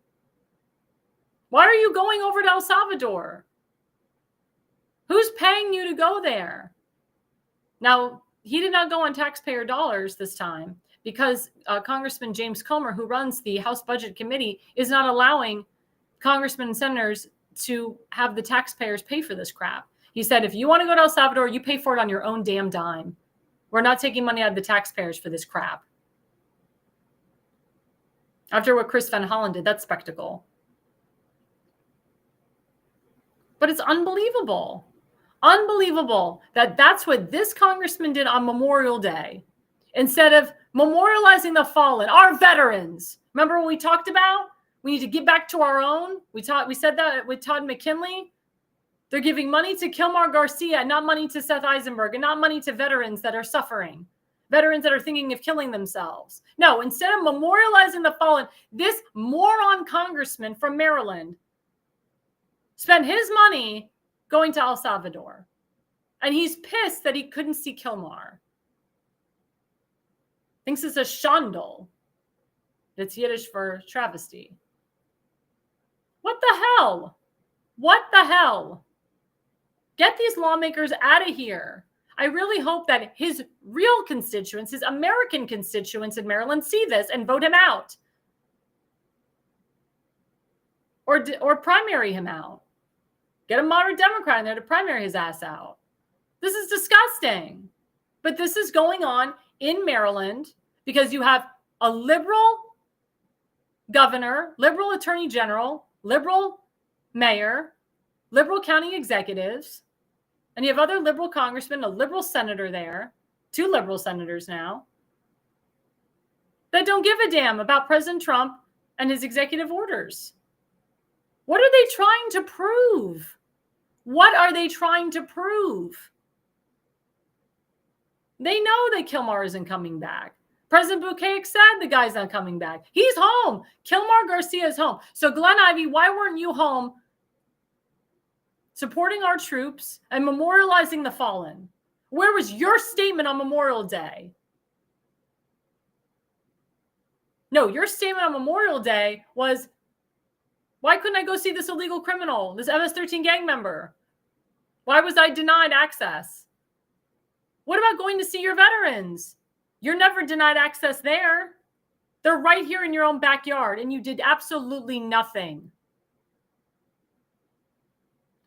Why are you going over to El Salvador? Who's paying you to go there? Now, he did not go on taxpayer dollars this time because Congressman James Comer, who runs the House Budget Committee, is not allowing congressmen and senators to have the taxpayers pay for this crap. He said, if you want to go to El Salvador, you pay for it on your own damn dime. We're not taking money out of the taxpayers for this crap. After what Chris Van Hollen did, that spectacle. But it's unbelievable. Unbelievable that that's what this congressman did on Memorial Day. Instead of memorializing the fallen, our veterans. Remember what we talked about? We need to get back to our own. We said that with Todd McKinley. They're giving money to Kilmar Garcia, not money to Seth Eisenberg, and not money to veterans that are suffering, veterans that are thinking of killing themselves. No, instead of memorializing the fallen, this moron congressman from Maryland spent his money going to El Salvador. And he's pissed that he couldn't see Kilmar. Thinks it's a shandal. That's Yiddish for travesty. What the hell? What the hell? Get these lawmakers out of here. I really hope that his real constituents, his American constituents in Maryland see this and vote him out. Or primary him out. Get a moderate Democrat in there to primary his ass out. This is disgusting. But this is going on in Maryland because you have a liberal governor, liberal attorney general, liberal mayor, liberal county executives, and you have other liberal congressmen, a liberal senator there, 2 liberal senators now, that don't give a damn about President Trump and his executive orders. What are they trying to prove? What are they trying to prove? They know that Kilmar isn't coming back. President Bukake said the guy's not coming back. He's home. Kilmar Garcia is home. So Glenn Ivey, why weren't you home supporting our troops and memorializing the fallen? Where was your statement on Memorial Day? No, your statement on Memorial Day was, why couldn't I go see this illegal criminal, this MS-13 gang member? Why was I denied access? What about going to see your veterans? You're never denied access there. They're right here in your own backyard, and you did absolutely nothing.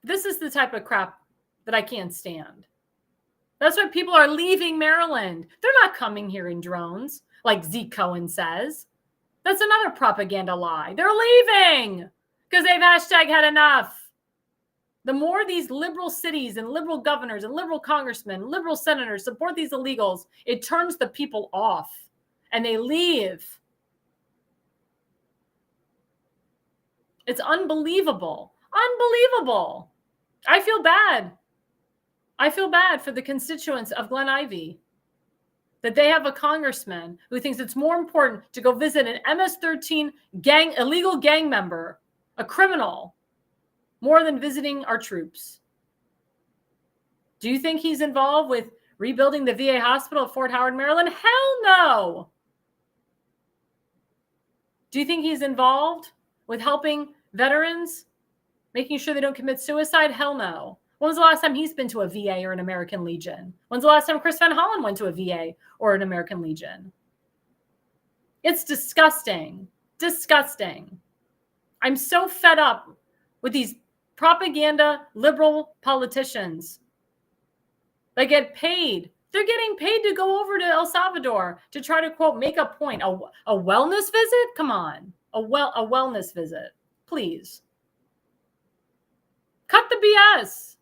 This is the type of crap that I can't stand. That's why people are leaving Maryland. They're not coming here in drones, like Zeke Cohen says. That's another propaganda lie. They're leaving because they've #had enough. The more these liberal cities and liberal governors and liberal congressmen, liberal senators support these illegals, it turns the people off and they leave. It's unbelievable. Unbelievable. I feel bad. I feel bad for the constituents of Glenn Ivey that they have a congressman who thinks it's more important to go visit an MS-13 illegal gang member, a criminal, more than visiting our troops. Do you think he's involved with rebuilding the VA hospital at Fort Howard, Maryland? Hell no. Do you think he's involved with helping veterans, making sure they don't commit suicide? Hell no. When was the last time he's been to a VA or an American Legion? When's the last time Chris Van Hollen went to a VA or an American Legion? It's disgusting. Disgusting. I'm so fed up with these propaganda liberal politicians that get paid. They're getting paid to go over to El Salvador to try to, quote, make a point. A wellness visit? Come on. A wellness visit. Please. Cut the BS.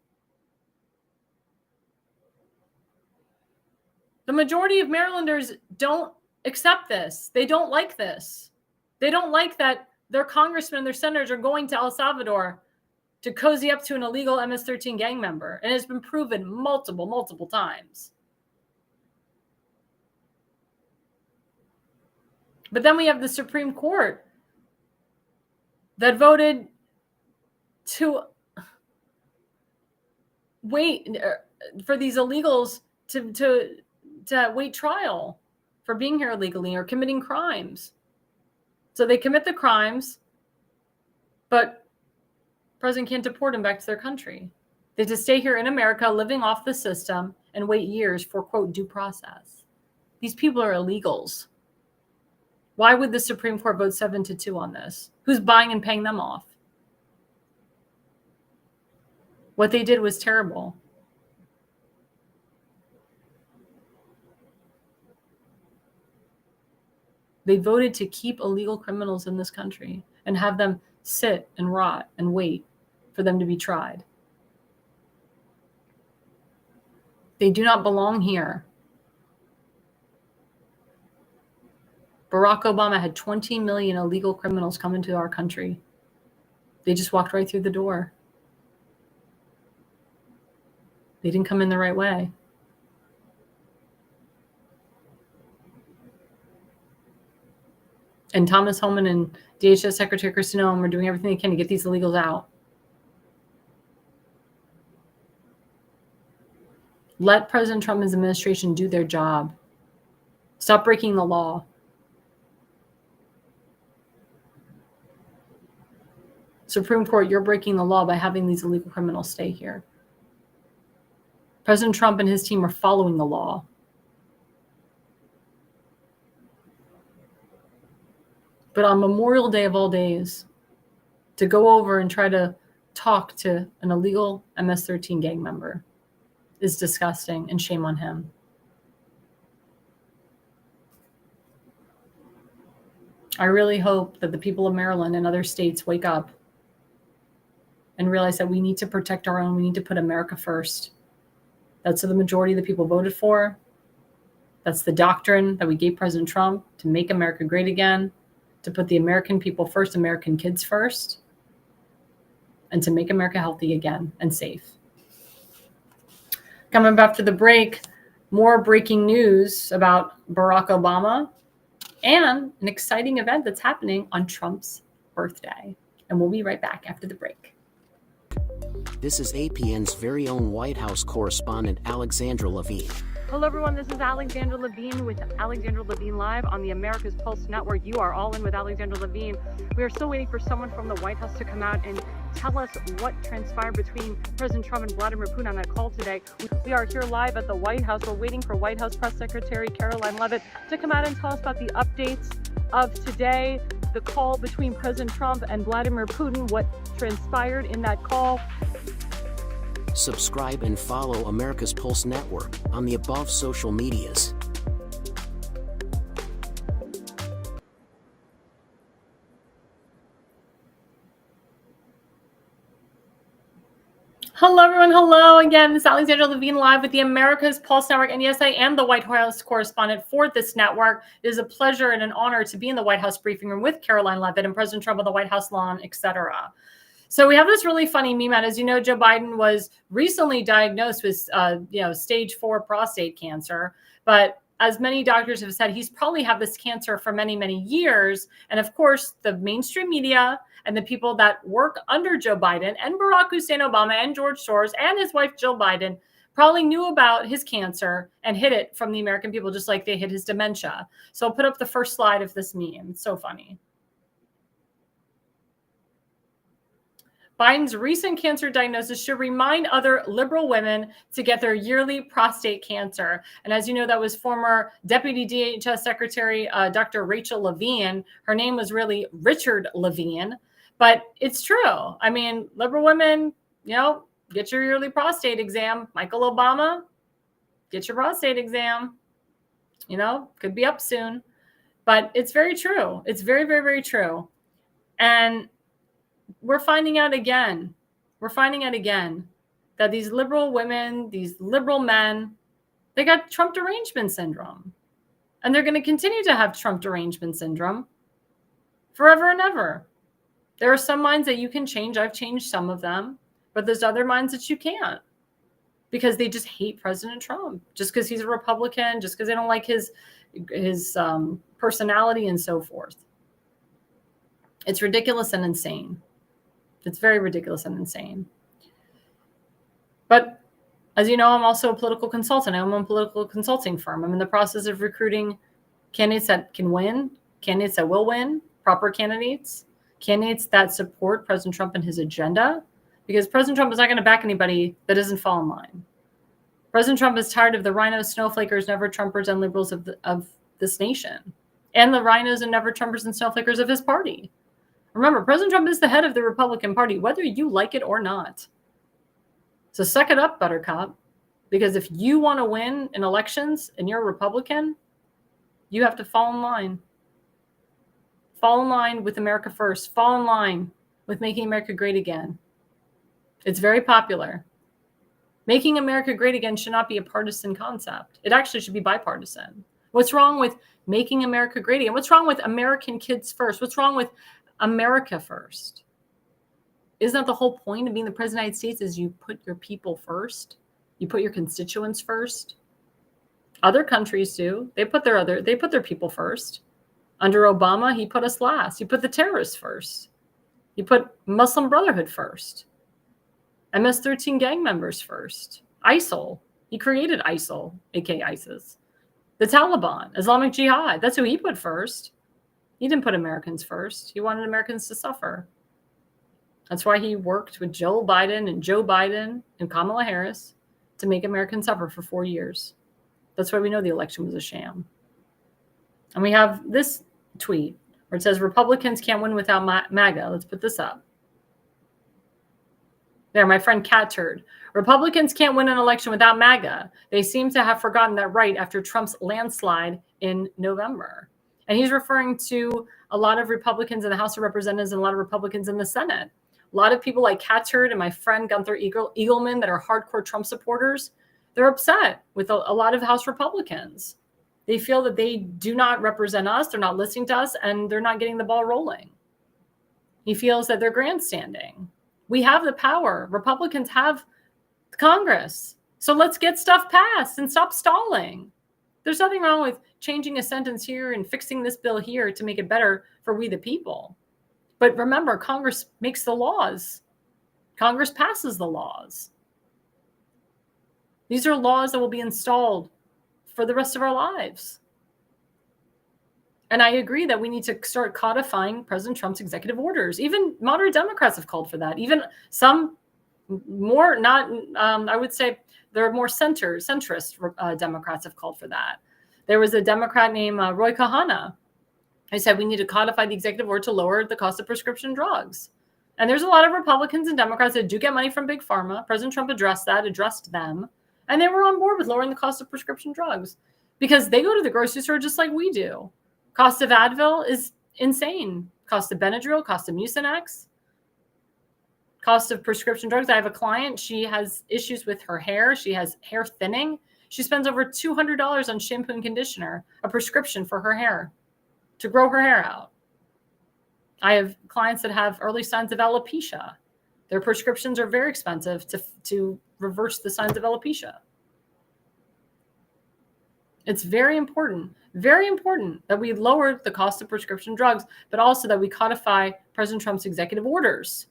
The majority of Marylanders don't accept this. They don't like this. They don't like that their congressmen and their senators are going to El Salvador to cozy up to an illegal MS-13 gang member. And it's been proven multiple times. But then we have the Supreme Court that voted to wait for these illegals to wait trial for being here illegally or committing crimes. So they commit the crimes, but president can't deport them back to their country. They have to stay here in America, living off the system, and wait years for, quote, due process. These people are illegals. Why would the Supreme Court vote 7-2 on this? Who's buying and paying them off? What they did was terrible. They voted to keep illegal criminals in this country and have them sit and rot and wait for them to be tried. They do not belong here. Barack Obama had 20 million illegal criminals come into our country. They just walked right through the door. They didn't come in the right way. And Thomas Homan and DHS Secretary Kristen Noem are doing everything they can to get these illegals out. Let President Trump and his administration do their job. Stop breaking the law. Supreme Court, you're breaking the law by having these illegal criminals stay here. President Trump and his team are following the law. But on Memorial Day of all days, to go over and try to talk to an illegal MS-13 gang member is disgusting, and shame on him. I really hope that the people of Maryland and other states wake up and realize that we need to protect our own. We need to put America first. That's what the majority of the people voted for. That's the doctrine that we gave President Trump, to make America great again, to put the American people first, American kids first, and to make America healthy again and safe. Coming back to the break, more breaking news about Barack Obama and an exciting event that's happening on Trump's birthday. And we'll be right back after the break. This is APN's very own White House correspondent, Alexandra Levine. Hello, everyone. This is Alexandra Levine with Alexandra Levine Live on the America's Pulse Network. You are all in with Alexandra Levine. We are still waiting for someone from the White House to come out and tell us what transpired between President Trump and Vladimir Putin on that call today. We are here live at the White House. We're waiting for White House Press Secretary Caroline Leavitt to come out and tell us about the updates of today, the call between President Trump and Vladimir Putin, what transpired in that call. Subscribe and follow America's Pulse Network on the above social medias. Hello, everyone. Hello again. This is Alexandra Levine live with the America's Pulse Network. And yes, I am the White House correspondent for this network. It is a pleasure and an honor to be in the White House briefing room with Caroline Leavitt and President Trump on the White House lawn, etc. So we have this really funny meme out. As you know, Joe Biden was recently diagnosed with, stage 4 prostate cancer. But as many doctors have said, he's probably had this cancer for many, many years. And of course, the mainstream media and the people that work under Joe Biden and Barack Hussein Obama and George Soros and his wife, Jill Biden, probably knew about his cancer and hid it from the American people, just like they hid his dementia. So I'll put up the first slide of this meme. It's so funny. Biden's recent cancer diagnosis should remind other liberal women to get their yearly prostate cancer. And as you know, that was former Deputy DHS Secretary Dr. Rachel Levine. Her name was really Richard Levine, but it's true. I mean, liberal women, get your yearly prostate exam. Michael Obama, get your prostate exam. Could be up soon, but it's very true. It's very, very, very true. And we're finding out again that these liberal women, these liberal men, they got Trump derangement syndrome. And they're going to continue to have Trump derangement syndrome forever and ever. There are some minds that you can change. I've changed some of them, but there's other minds that you can't, because they just hate President Trump just because he's a Republican, just because they don't like his personality and so forth. It's ridiculous and insane. It's very ridiculous and insane. But as you know, I'm also a political consultant. I own a political consulting firm. I'm in the process of recruiting candidates that can win, candidates that will win, proper candidates that support President Trump and his agenda, because President Trump is not going to back anybody that doesn't fall in line. President Trump is tired of the rhinos, snowflakers, never Trumpers, and liberals of this nation, and the rhinos and never Trumpers and snowflakers of his party. Remember, President Trump is the head of the Republican Party, whether you like it or not. So suck it up, Buttercup, because if you want to win in elections and you're a Republican, you have to fall in line. Fall in line with America first. Fall in line with making America great again. It's very popular. Making America great again should not be a partisan concept. It actually should be bipartisan. What's wrong with making America great again? What's wrong with American kids first? What's wrong with America first? Isn't that the whole point of being the president of the United States, is you put your people first? You put your constituents first? Other countries do. They put their people first. Under Obama, he put us last. He put the terrorists first. He put Muslim Brotherhood first. MS-13 gang members first. ISIL. He created ISIL, aka ISIS. The Taliban, Islamic Jihad. That's who he put first. He didn't put Americans first. He wanted Americans to suffer. That's why he worked with Joe Biden and Kamala Harris to make Americans suffer for 4 years. That's why we know the election was a sham. And we have this tweet where it says, Republicans can't win without MAGA. Let's put this up. There, my friend Cat Turd. Republicans can't win an election without MAGA. They seem to have forgotten that right after Trump's landslide in November. And he's referring to a lot of Republicans in the House of Representatives and a lot of Republicans in the Senate. A lot of people like Cat Turd and my friend Gunther Eagleman that are hardcore Trump supporters, they're upset with a lot of House Republicans. They feel that they do not represent us, they're not listening to us, and they're not getting the ball rolling. He feels that they're grandstanding. We have the power. Republicans have Congress. So let's get stuff passed and stop stalling. There's nothing wrong with changing a sentence here and fixing this bill here to make it better for we the people. But remember, Congress makes the laws. Congress passes the laws. These are laws that will be installed for the rest of our lives. And I agree that we need to start codifying President Trump's executive orders. Even moderate Democrats have called for that. Even some more, I would say there are more centrist Democrats have called for that. There was a Democrat named Roy Kahana who said we need to codify the executive order to lower the cost of prescription drugs. And there's a lot of Republicans and Democrats that do get money from Big Pharma. President Trump addressed them, and they were on board with lowering the cost of prescription drugs because they go to the grocery store just like we do. Cost of Advil is insane. Cost of Benadryl, cost of Mucinex, cost of prescription drugs. I have a client, she has issues with her hair. She has hair thinning. She spends over $200 on shampoo and conditioner, a prescription for her hair, to grow her hair out. I have clients that have early signs of alopecia. Their prescriptions are very expensive to reverse the signs of alopecia. It's very important that we lower the cost of prescription drugs, but also that we codify President Trump's executive orders.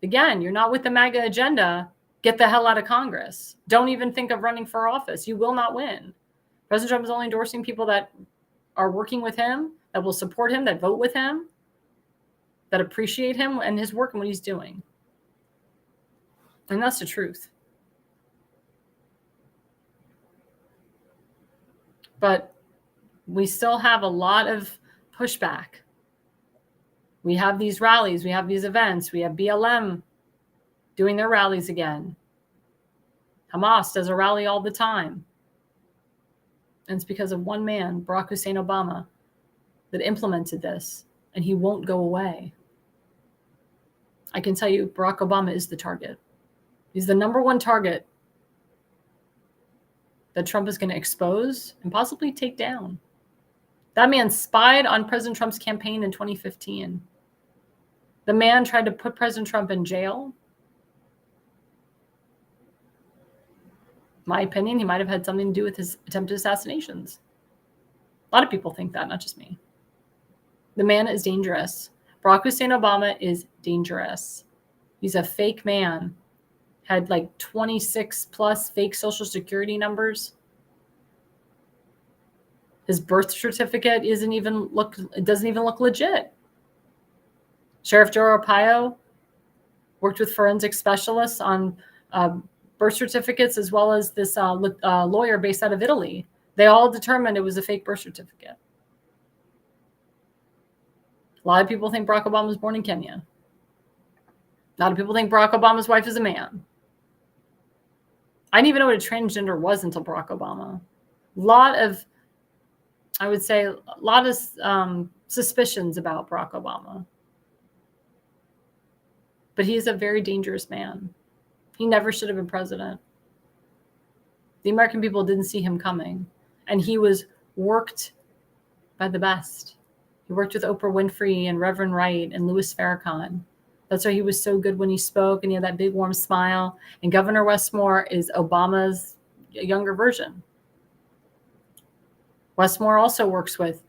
Again, you're not with the MAGA agenda, get the hell out of Congress. Don't even think of running for office. You will not win. President Trump is only endorsing people that are working with him, that will support him, that vote with him, that appreciate him and his work and what he's doing. And that's the truth. But we still have a lot of pushback. We have these rallies, we have these events, we have BLM doing their rallies again. Hamas does a rally all the time. And it's because of one man, Barack Hussein Obama, that implemented this, and he won't go away. I can tell you, Barack Obama is the target. He's the number one target that Trump is going to expose and possibly take down. That man spied on President Trump's campaign in 2015. The man tried to put President Trump in jail. My opinion, he might have had something to do with his attempted assassinations. A lot of people think that, not just me. The man is dangerous. Barack Hussein Obama is dangerous. He's a fake man. Had like 26 plus fake social security numbers. His birth certificate doesn't even look legit. Sheriff Joe Arpaio worked with forensic specialists on birth certificates, as well as this lawyer based out of Italy. They all determined it was a fake birth certificate. A lot of people think Barack Obama was born in Kenya. A lot of people think Barack Obama's wife is a man. I didn't even know what a transgender was until Barack Obama. I would say a lot of suspicions about Barack Obama. But he's a very dangerous man. He never should have been president. The American people didn't see him coming. And he was worked by the best. He worked with Oprah Winfrey and Reverend Wright and Louis Farrakhan. That's why he was so good when he spoke, and he had that big warm smile. And Governor Westmore is Obama's younger version. Westmore also works with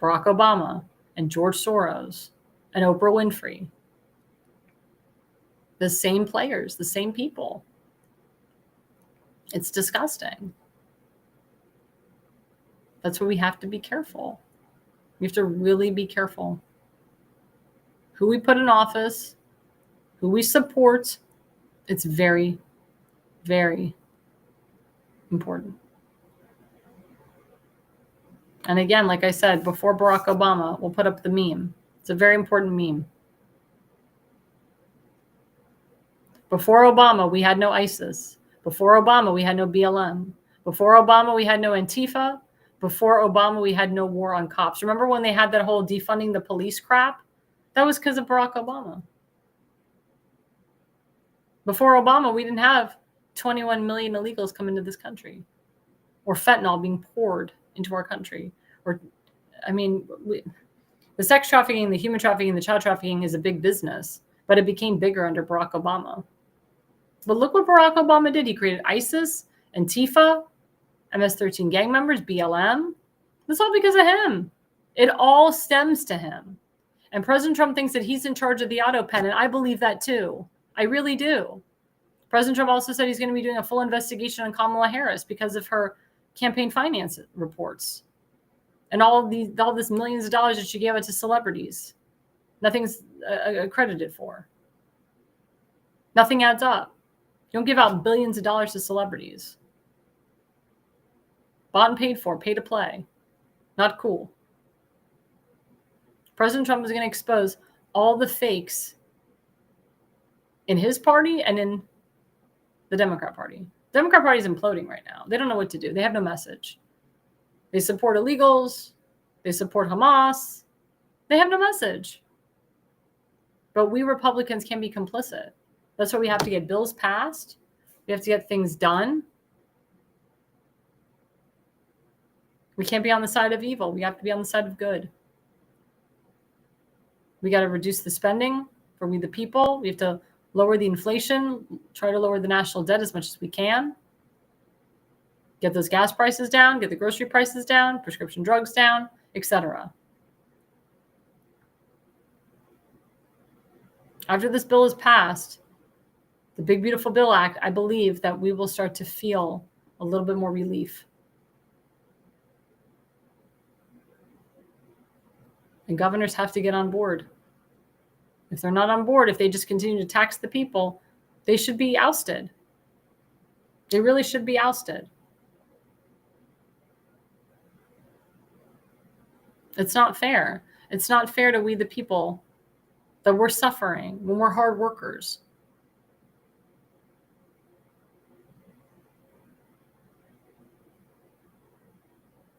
Barack Obama and George Soros and Oprah Winfrey. The same players, the same people. It's disgusting. That's why we have to be careful. We have to really be careful. Who we put in office, who we support, it's very, very important. And again, like I said, before Barack Obama, we'll put up the meme. It's a very important meme. Before Obama, we had no ISIS. Before Obama, we had no BLM. Before Obama, we had no Antifa. Before Obama, we had no war on cops. Remember when they had that whole defunding the police crap? That was because of Barack Obama. Before Obama, we didn't have 21 million illegals come into this country, or fentanyl being poured into our country. The sex trafficking, the human trafficking, the child trafficking is a big business, but it became bigger under Barack Obama. But look what Barack Obama did. He created ISIS, Antifa, MS-13 gang members, BLM. That's all because of him. It all stems to him. And President Trump thinks that he's in charge of the auto pen, and I believe that too. I really do. President Trump also said he's going to be doing a full investigation on Kamala Harris because of her campaign finance reports and all this millions of dollars that she gave out to celebrities. Nothing's accredited for. Nothing adds up. You don't give out billions of dollars to celebrities. Bought and paid for, pay to play. Not cool. President Trump is going to expose all the fakes in his party and in the Democrat Party. The Democrat Party is imploding right now. They don't know what to do. They have no message. They support illegals. They support Hamas. They have no message. But we Republicans can be complicit. That's why we have to get bills passed. We have to get things done. We can't be on the side of evil. We have to be on the side of good. We got to reduce the spending for we the people. We have to lower the inflation, try to lower the national debt as much as we can. Get those gas prices down, get the grocery prices down, prescription drugs down, etc. After this bill is passed, the Big Beautiful Bill Act, I believe that we will start to feel a little bit more relief. And governors have to get on board. If they're not on board, if they just continue to tax the people, they should be ousted. They really should be ousted. It's not fair. It's not fair to we the people that we're suffering when we're hard workers.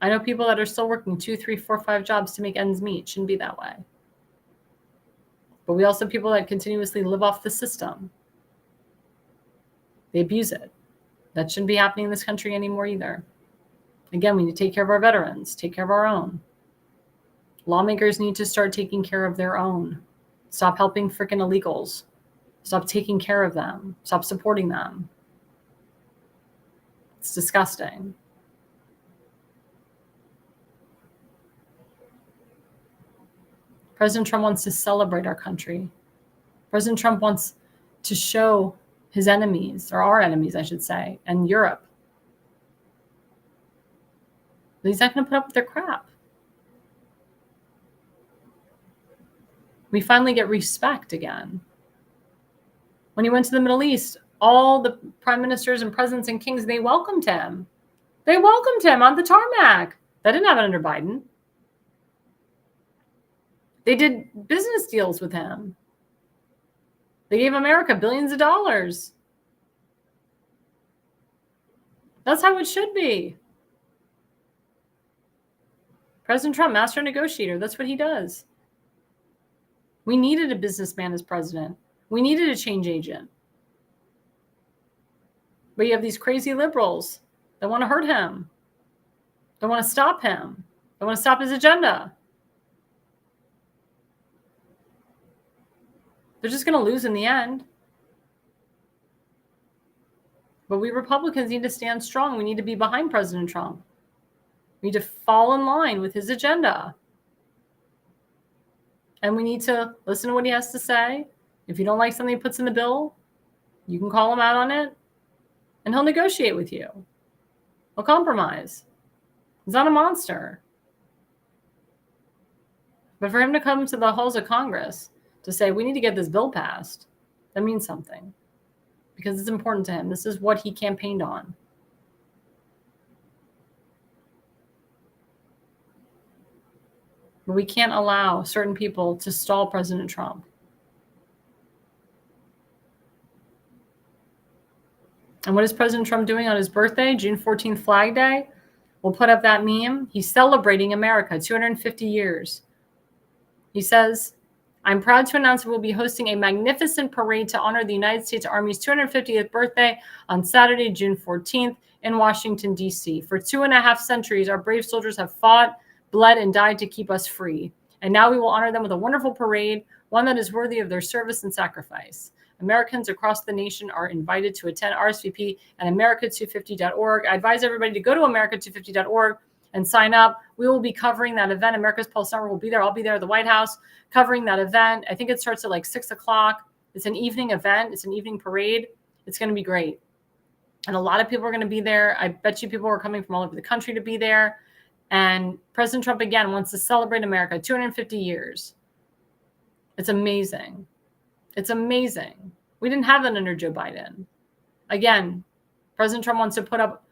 I know people that are still working 2, 3, 4, 5 jobs to make ends meet. Shouldn't be that way. But we also have people that continuously live off the system. They abuse it. That shouldn't be happening in this country anymore either. Again, we need to take care of our veterans, take care of our own. Lawmakers need to start taking care of their own. Stop helping freaking illegals. Stop taking care of them. Stop supporting them. It's disgusting. President Trump wants to celebrate our country. President Trump wants to show his enemies, or our enemies, I should say, and Europe. But he's not going to put up with their crap. We finally get respect again. When he went to the Middle East, all the prime ministers and presidents and kings, they welcomed him. They welcomed him on the tarmac. That didn't happen under Biden. They did business deals with him. They gave America billions of dollars. That's how it should be. President Trump, master negotiator, that's what he does. We needed a businessman as president. We needed a change agent. But you have these crazy liberals that want to hurt him. They want to stop him. They want to stop his agenda. They're just going to lose in the end. But we Republicans need to stand strong. We need to be behind President Trump. We need to fall in line with his agenda. And we need to listen to what he has to say. If you don't like something he puts in the bill, you can call him out on it, and he'll negotiate with you. He'll compromise. He's not a monster. But for him to come to the halls of Congress to say, we need to get this bill passed, that means something. Because it's important to him. This is what he campaigned on. But we can't allow certain people to stall President Trump. And what is President Trump doing on his birthday, June 14th, Flag Day? We'll put up that meme. He's celebrating America, 250 years. He says, I'm proud to announce we'll be hosting a magnificent parade to honor the United States Army's 250th birthday on Saturday, June 14th in Washington, D.C. For 2.5 centuries, our brave soldiers have fought, bled, and died to keep us free. And now we will honor them with a wonderful parade, one that is worthy of their service and sacrifice. Americans across the nation are invited to attend RSVP at America250.org. I advise everybody to go to America250.org and sign up. We will be covering that event. America's Pulse Network will be there. I'll be there at the White House covering that event. I think it starts at like 6 o'clock. It's an evening event. It's an evening parade. It's going to be great. And a lot of people are going to be there. I bet you people are coming from all over the country to be there. And President Trump, again, wants to celebrate America, 250 years. It's amazing. It's amazing. We didn't have that under Joe Biden. Again, President Trump wants to put up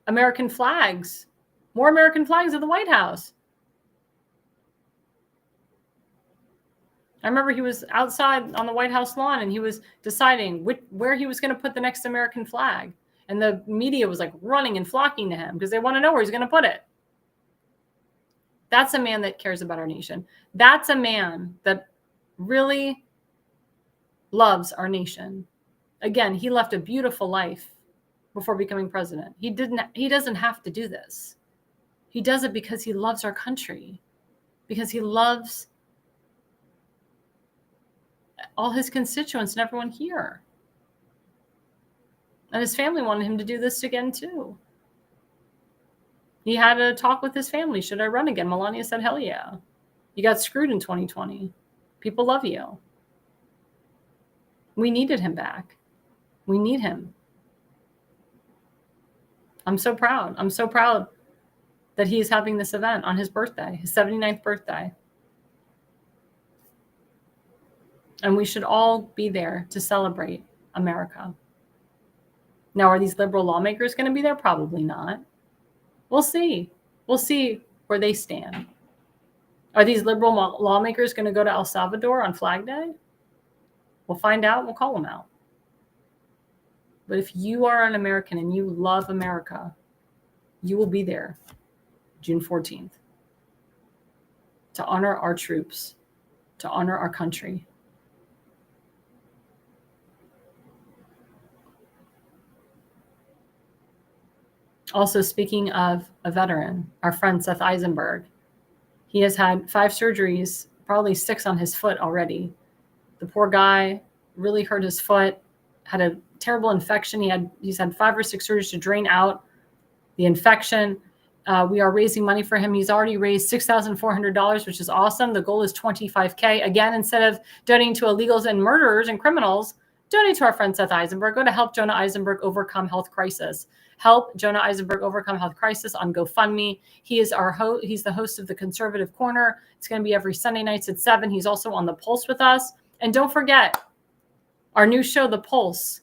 American flags, more American flags at the White House. I remember he was outside on the White House lawn and he was deciding where he was going to put the next American flag. And the media was like running and flocking to him because they want to know where he's going to put it. That's a man that cares about our nation. That's a man that really loves our nation. Again, he left a beautiful life before becoming president. He doesn't have to do this. He does it because he loves our country, because he loves all his constituents and everyone here. And his family wanted him to do this again too. He had a talk with his family. Should I run again? Melania said, hell yeah. You got screwed in 2020. People love you. We needed him back. We need him. I'm so proud. I'm so proud that he is having this event on his birthday, his 79th birthday. And we should all be there to celebrate America. Now, are these liberal lawmakers going to be there? Probably not. We'll see. We'll see where they stand. Are these liberal lawmakers going to go to El Salvador on Flag Day? We'll find out. We'll call them out. But if you are an American and you love America, you will be there June 14th to honor our troops, to honor our country. Also, speaking of a veteran, our friend Seth Eisenberg, he has had 5 surgeries, probably 6 on his foot already. The poor guy really hurt his foot, had a terrible infection. He's had 5 or 6 surgeries to drain out the infection. We are raising money for him. He's already raised $6,400, which is awesome. The goal is $25K. Again, instead of donating to illegals and murderers and criminals, donate to our friend Seth Eisenberg. Go to Help Jonah Eisenberg Overcome Health Crisis. Help Jonah Eisenberg Overcome Health Crisis on GoFundMe. He is he's the host of the Conservative Corner. It's going to be every Sunday nights at 7. He's also on The Pulse with us. And don't forget our new show, The Pulse.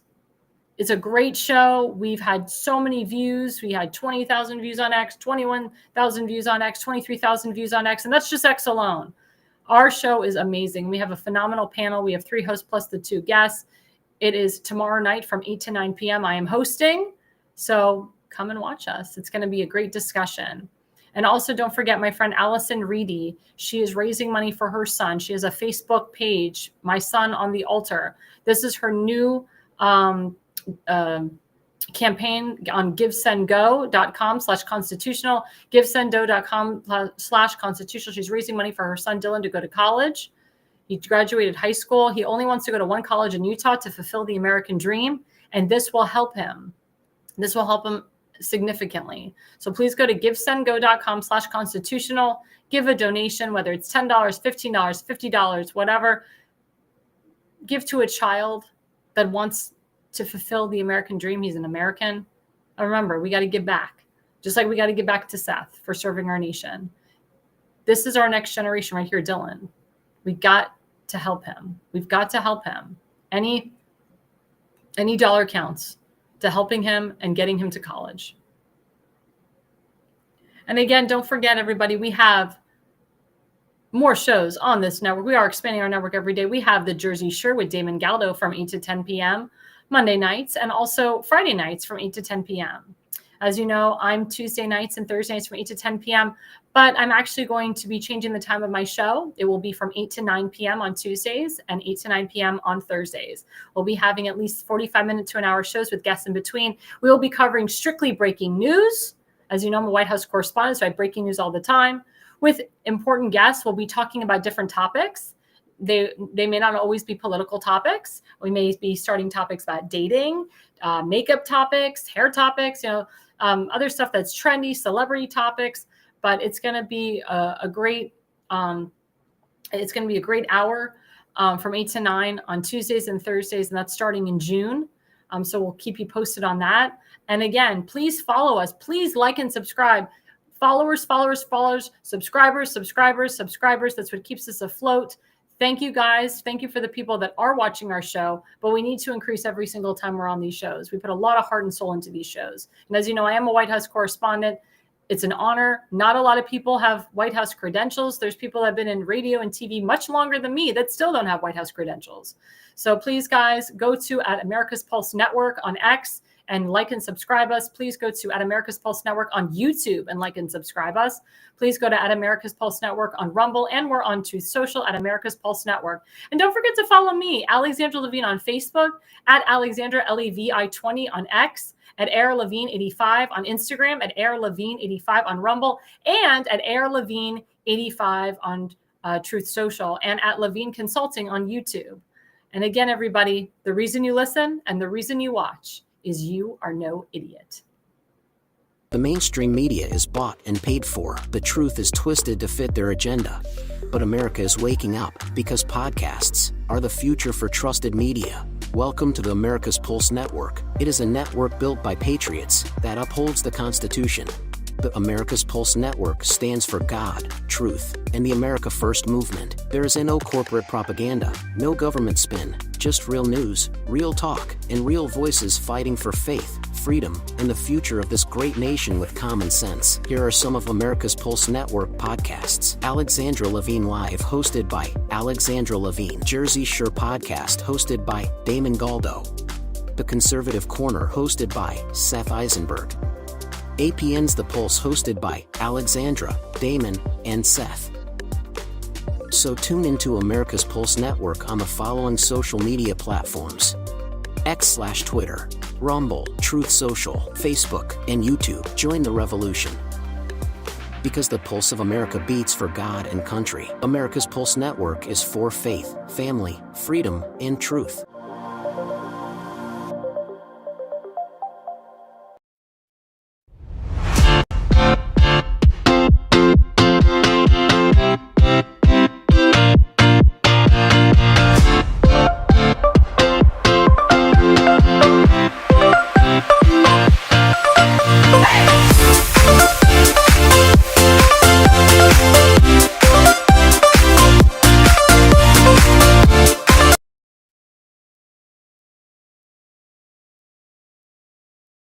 It's a great show. We've had so many views. We had 20,000 views on X, 21,000 views on X, 23,000 views on X, and that's just X alone. Our show is amazing. We have a phenomenal panel. We have 3 hosts plus the 2 guests. It is tomorrow night from 8 to 9 p.m. I am hosting, so come and watch us. It's going to be a great discussion. And also don't forget my friend Allison Reedy. She is raising money for her son. She has a Facebook page, My Son on the Altar. This is her new campaign on givesendgo.com/constitutional, givesendgo.com/constitutional. She's raising money for her son Dylan to go to college. He graduated high school. He only wants to go to one college in Utah to fulfill the American dream, and this will help him. This will help him significantly. So please go to givesendgo.com/constitutional, give a donation, whether it's $10, $15, $50, whatever. Give to a child that wants to fulfill the American dream. He's an American. And remember, we got to give back, just like we got to give back to Seth for serving our nation. This is our next generation right here, Dylan. We got to help him. We've got to help him. Any dollar counts to helping him and getting him to college. And again, don't forget, everybody, we have more shows on this network. We are expanding our network every day. We have the Jersey Shore with Damon Galdo from 8 to 10 p.m. Monday nights, and also Friday nights from 8 to 10 p.m. As you know, I'm Tuesday nights and Thursday nights from 8 to 10 p.m., but I'm actually going to be changing the time of my show. It will be from 8 to 9 p.m. on Tuesdays and 8 to 9 p.m. on Thursdays. We'll be having at least 45-minute to an hour shows with guests in between. We will be covering strictly breaking news. As you know, I'm a White House correspondent, so I have breaking news all the time. With important guests, we'll be talking about different topics. They may not always be political topics. We may be starting topics about dating, makeup topics, hair topics, other stuff that's trendy, celebrity topics. But it's going to be a great hour from 8 to 9 on Tuesdays and Thursdays, and that's starting in June. So we'll keep you posted on that. And again, please follow us. Please like and subscribe. Followers, subscribers. That's what keeps us afloat. Thank you, guys. Thank you for the people that are watching our show, but we need to increase every single time we're on these shows. We put a lot of heart and soul into these shows. And as you know, I am a White House correspondent. It's an honor. Not a lot of people have White House credentials. There's people that have been in radio and TV much longer than me that still don't have White House credentials. So please, guys, go to @America's Pulse Network on X and like and subscribe us. Please go to @America's Pulse Network on YouTube and like and subscribe us. Please go to @America's Pulse Network on Rumble, and we're on Truth Social @America's Pulse Network. And don't forget to follow me, Alexandra Levine, on Facebook, @Alexandra LEVI20 on X, @AirLevine85 on Instagram, @AirLevine85 on Rumble, and @AirLevine85 on Truth Social, and @Levine Consulting on YouTube. And again, everybody, the reason you listen and the reason you watch is you are no idiot. The mainstream media is bought and paid for. The truth is twisted to fit their agenda. But America is waking up, because podcasts are the future for trusted media. Welcome to the America's Pulse Network. It is a network built by patriots that upholds the Constitution. The America's Pulse Network stands for God, truth, and the America First movement. There is no corporate propaganda, no government spin, just real news, real talk, and real voices fighting for faith, freedom, and the future of this great nation with common sense. Here are some of America's Pulse Network podcasts. Alexandra Levine Live, hosted by Alexandra Levine. Jersey Shore Podcast, hosted by Damon Galdo. The Conservative Corner, hosted by Seth Eisenberg. APN's The Pulse, hosted by Alexandra, Damon, and Seth. So tune into America's Pulse Network on the following social media platforms: X/Twitter, Rumble, Truth Social, Facebook, and YouTube. Join the revolution. Because the pulse of America beats for God and country. America's Pulse Network is for faith, family, freedom, and truth.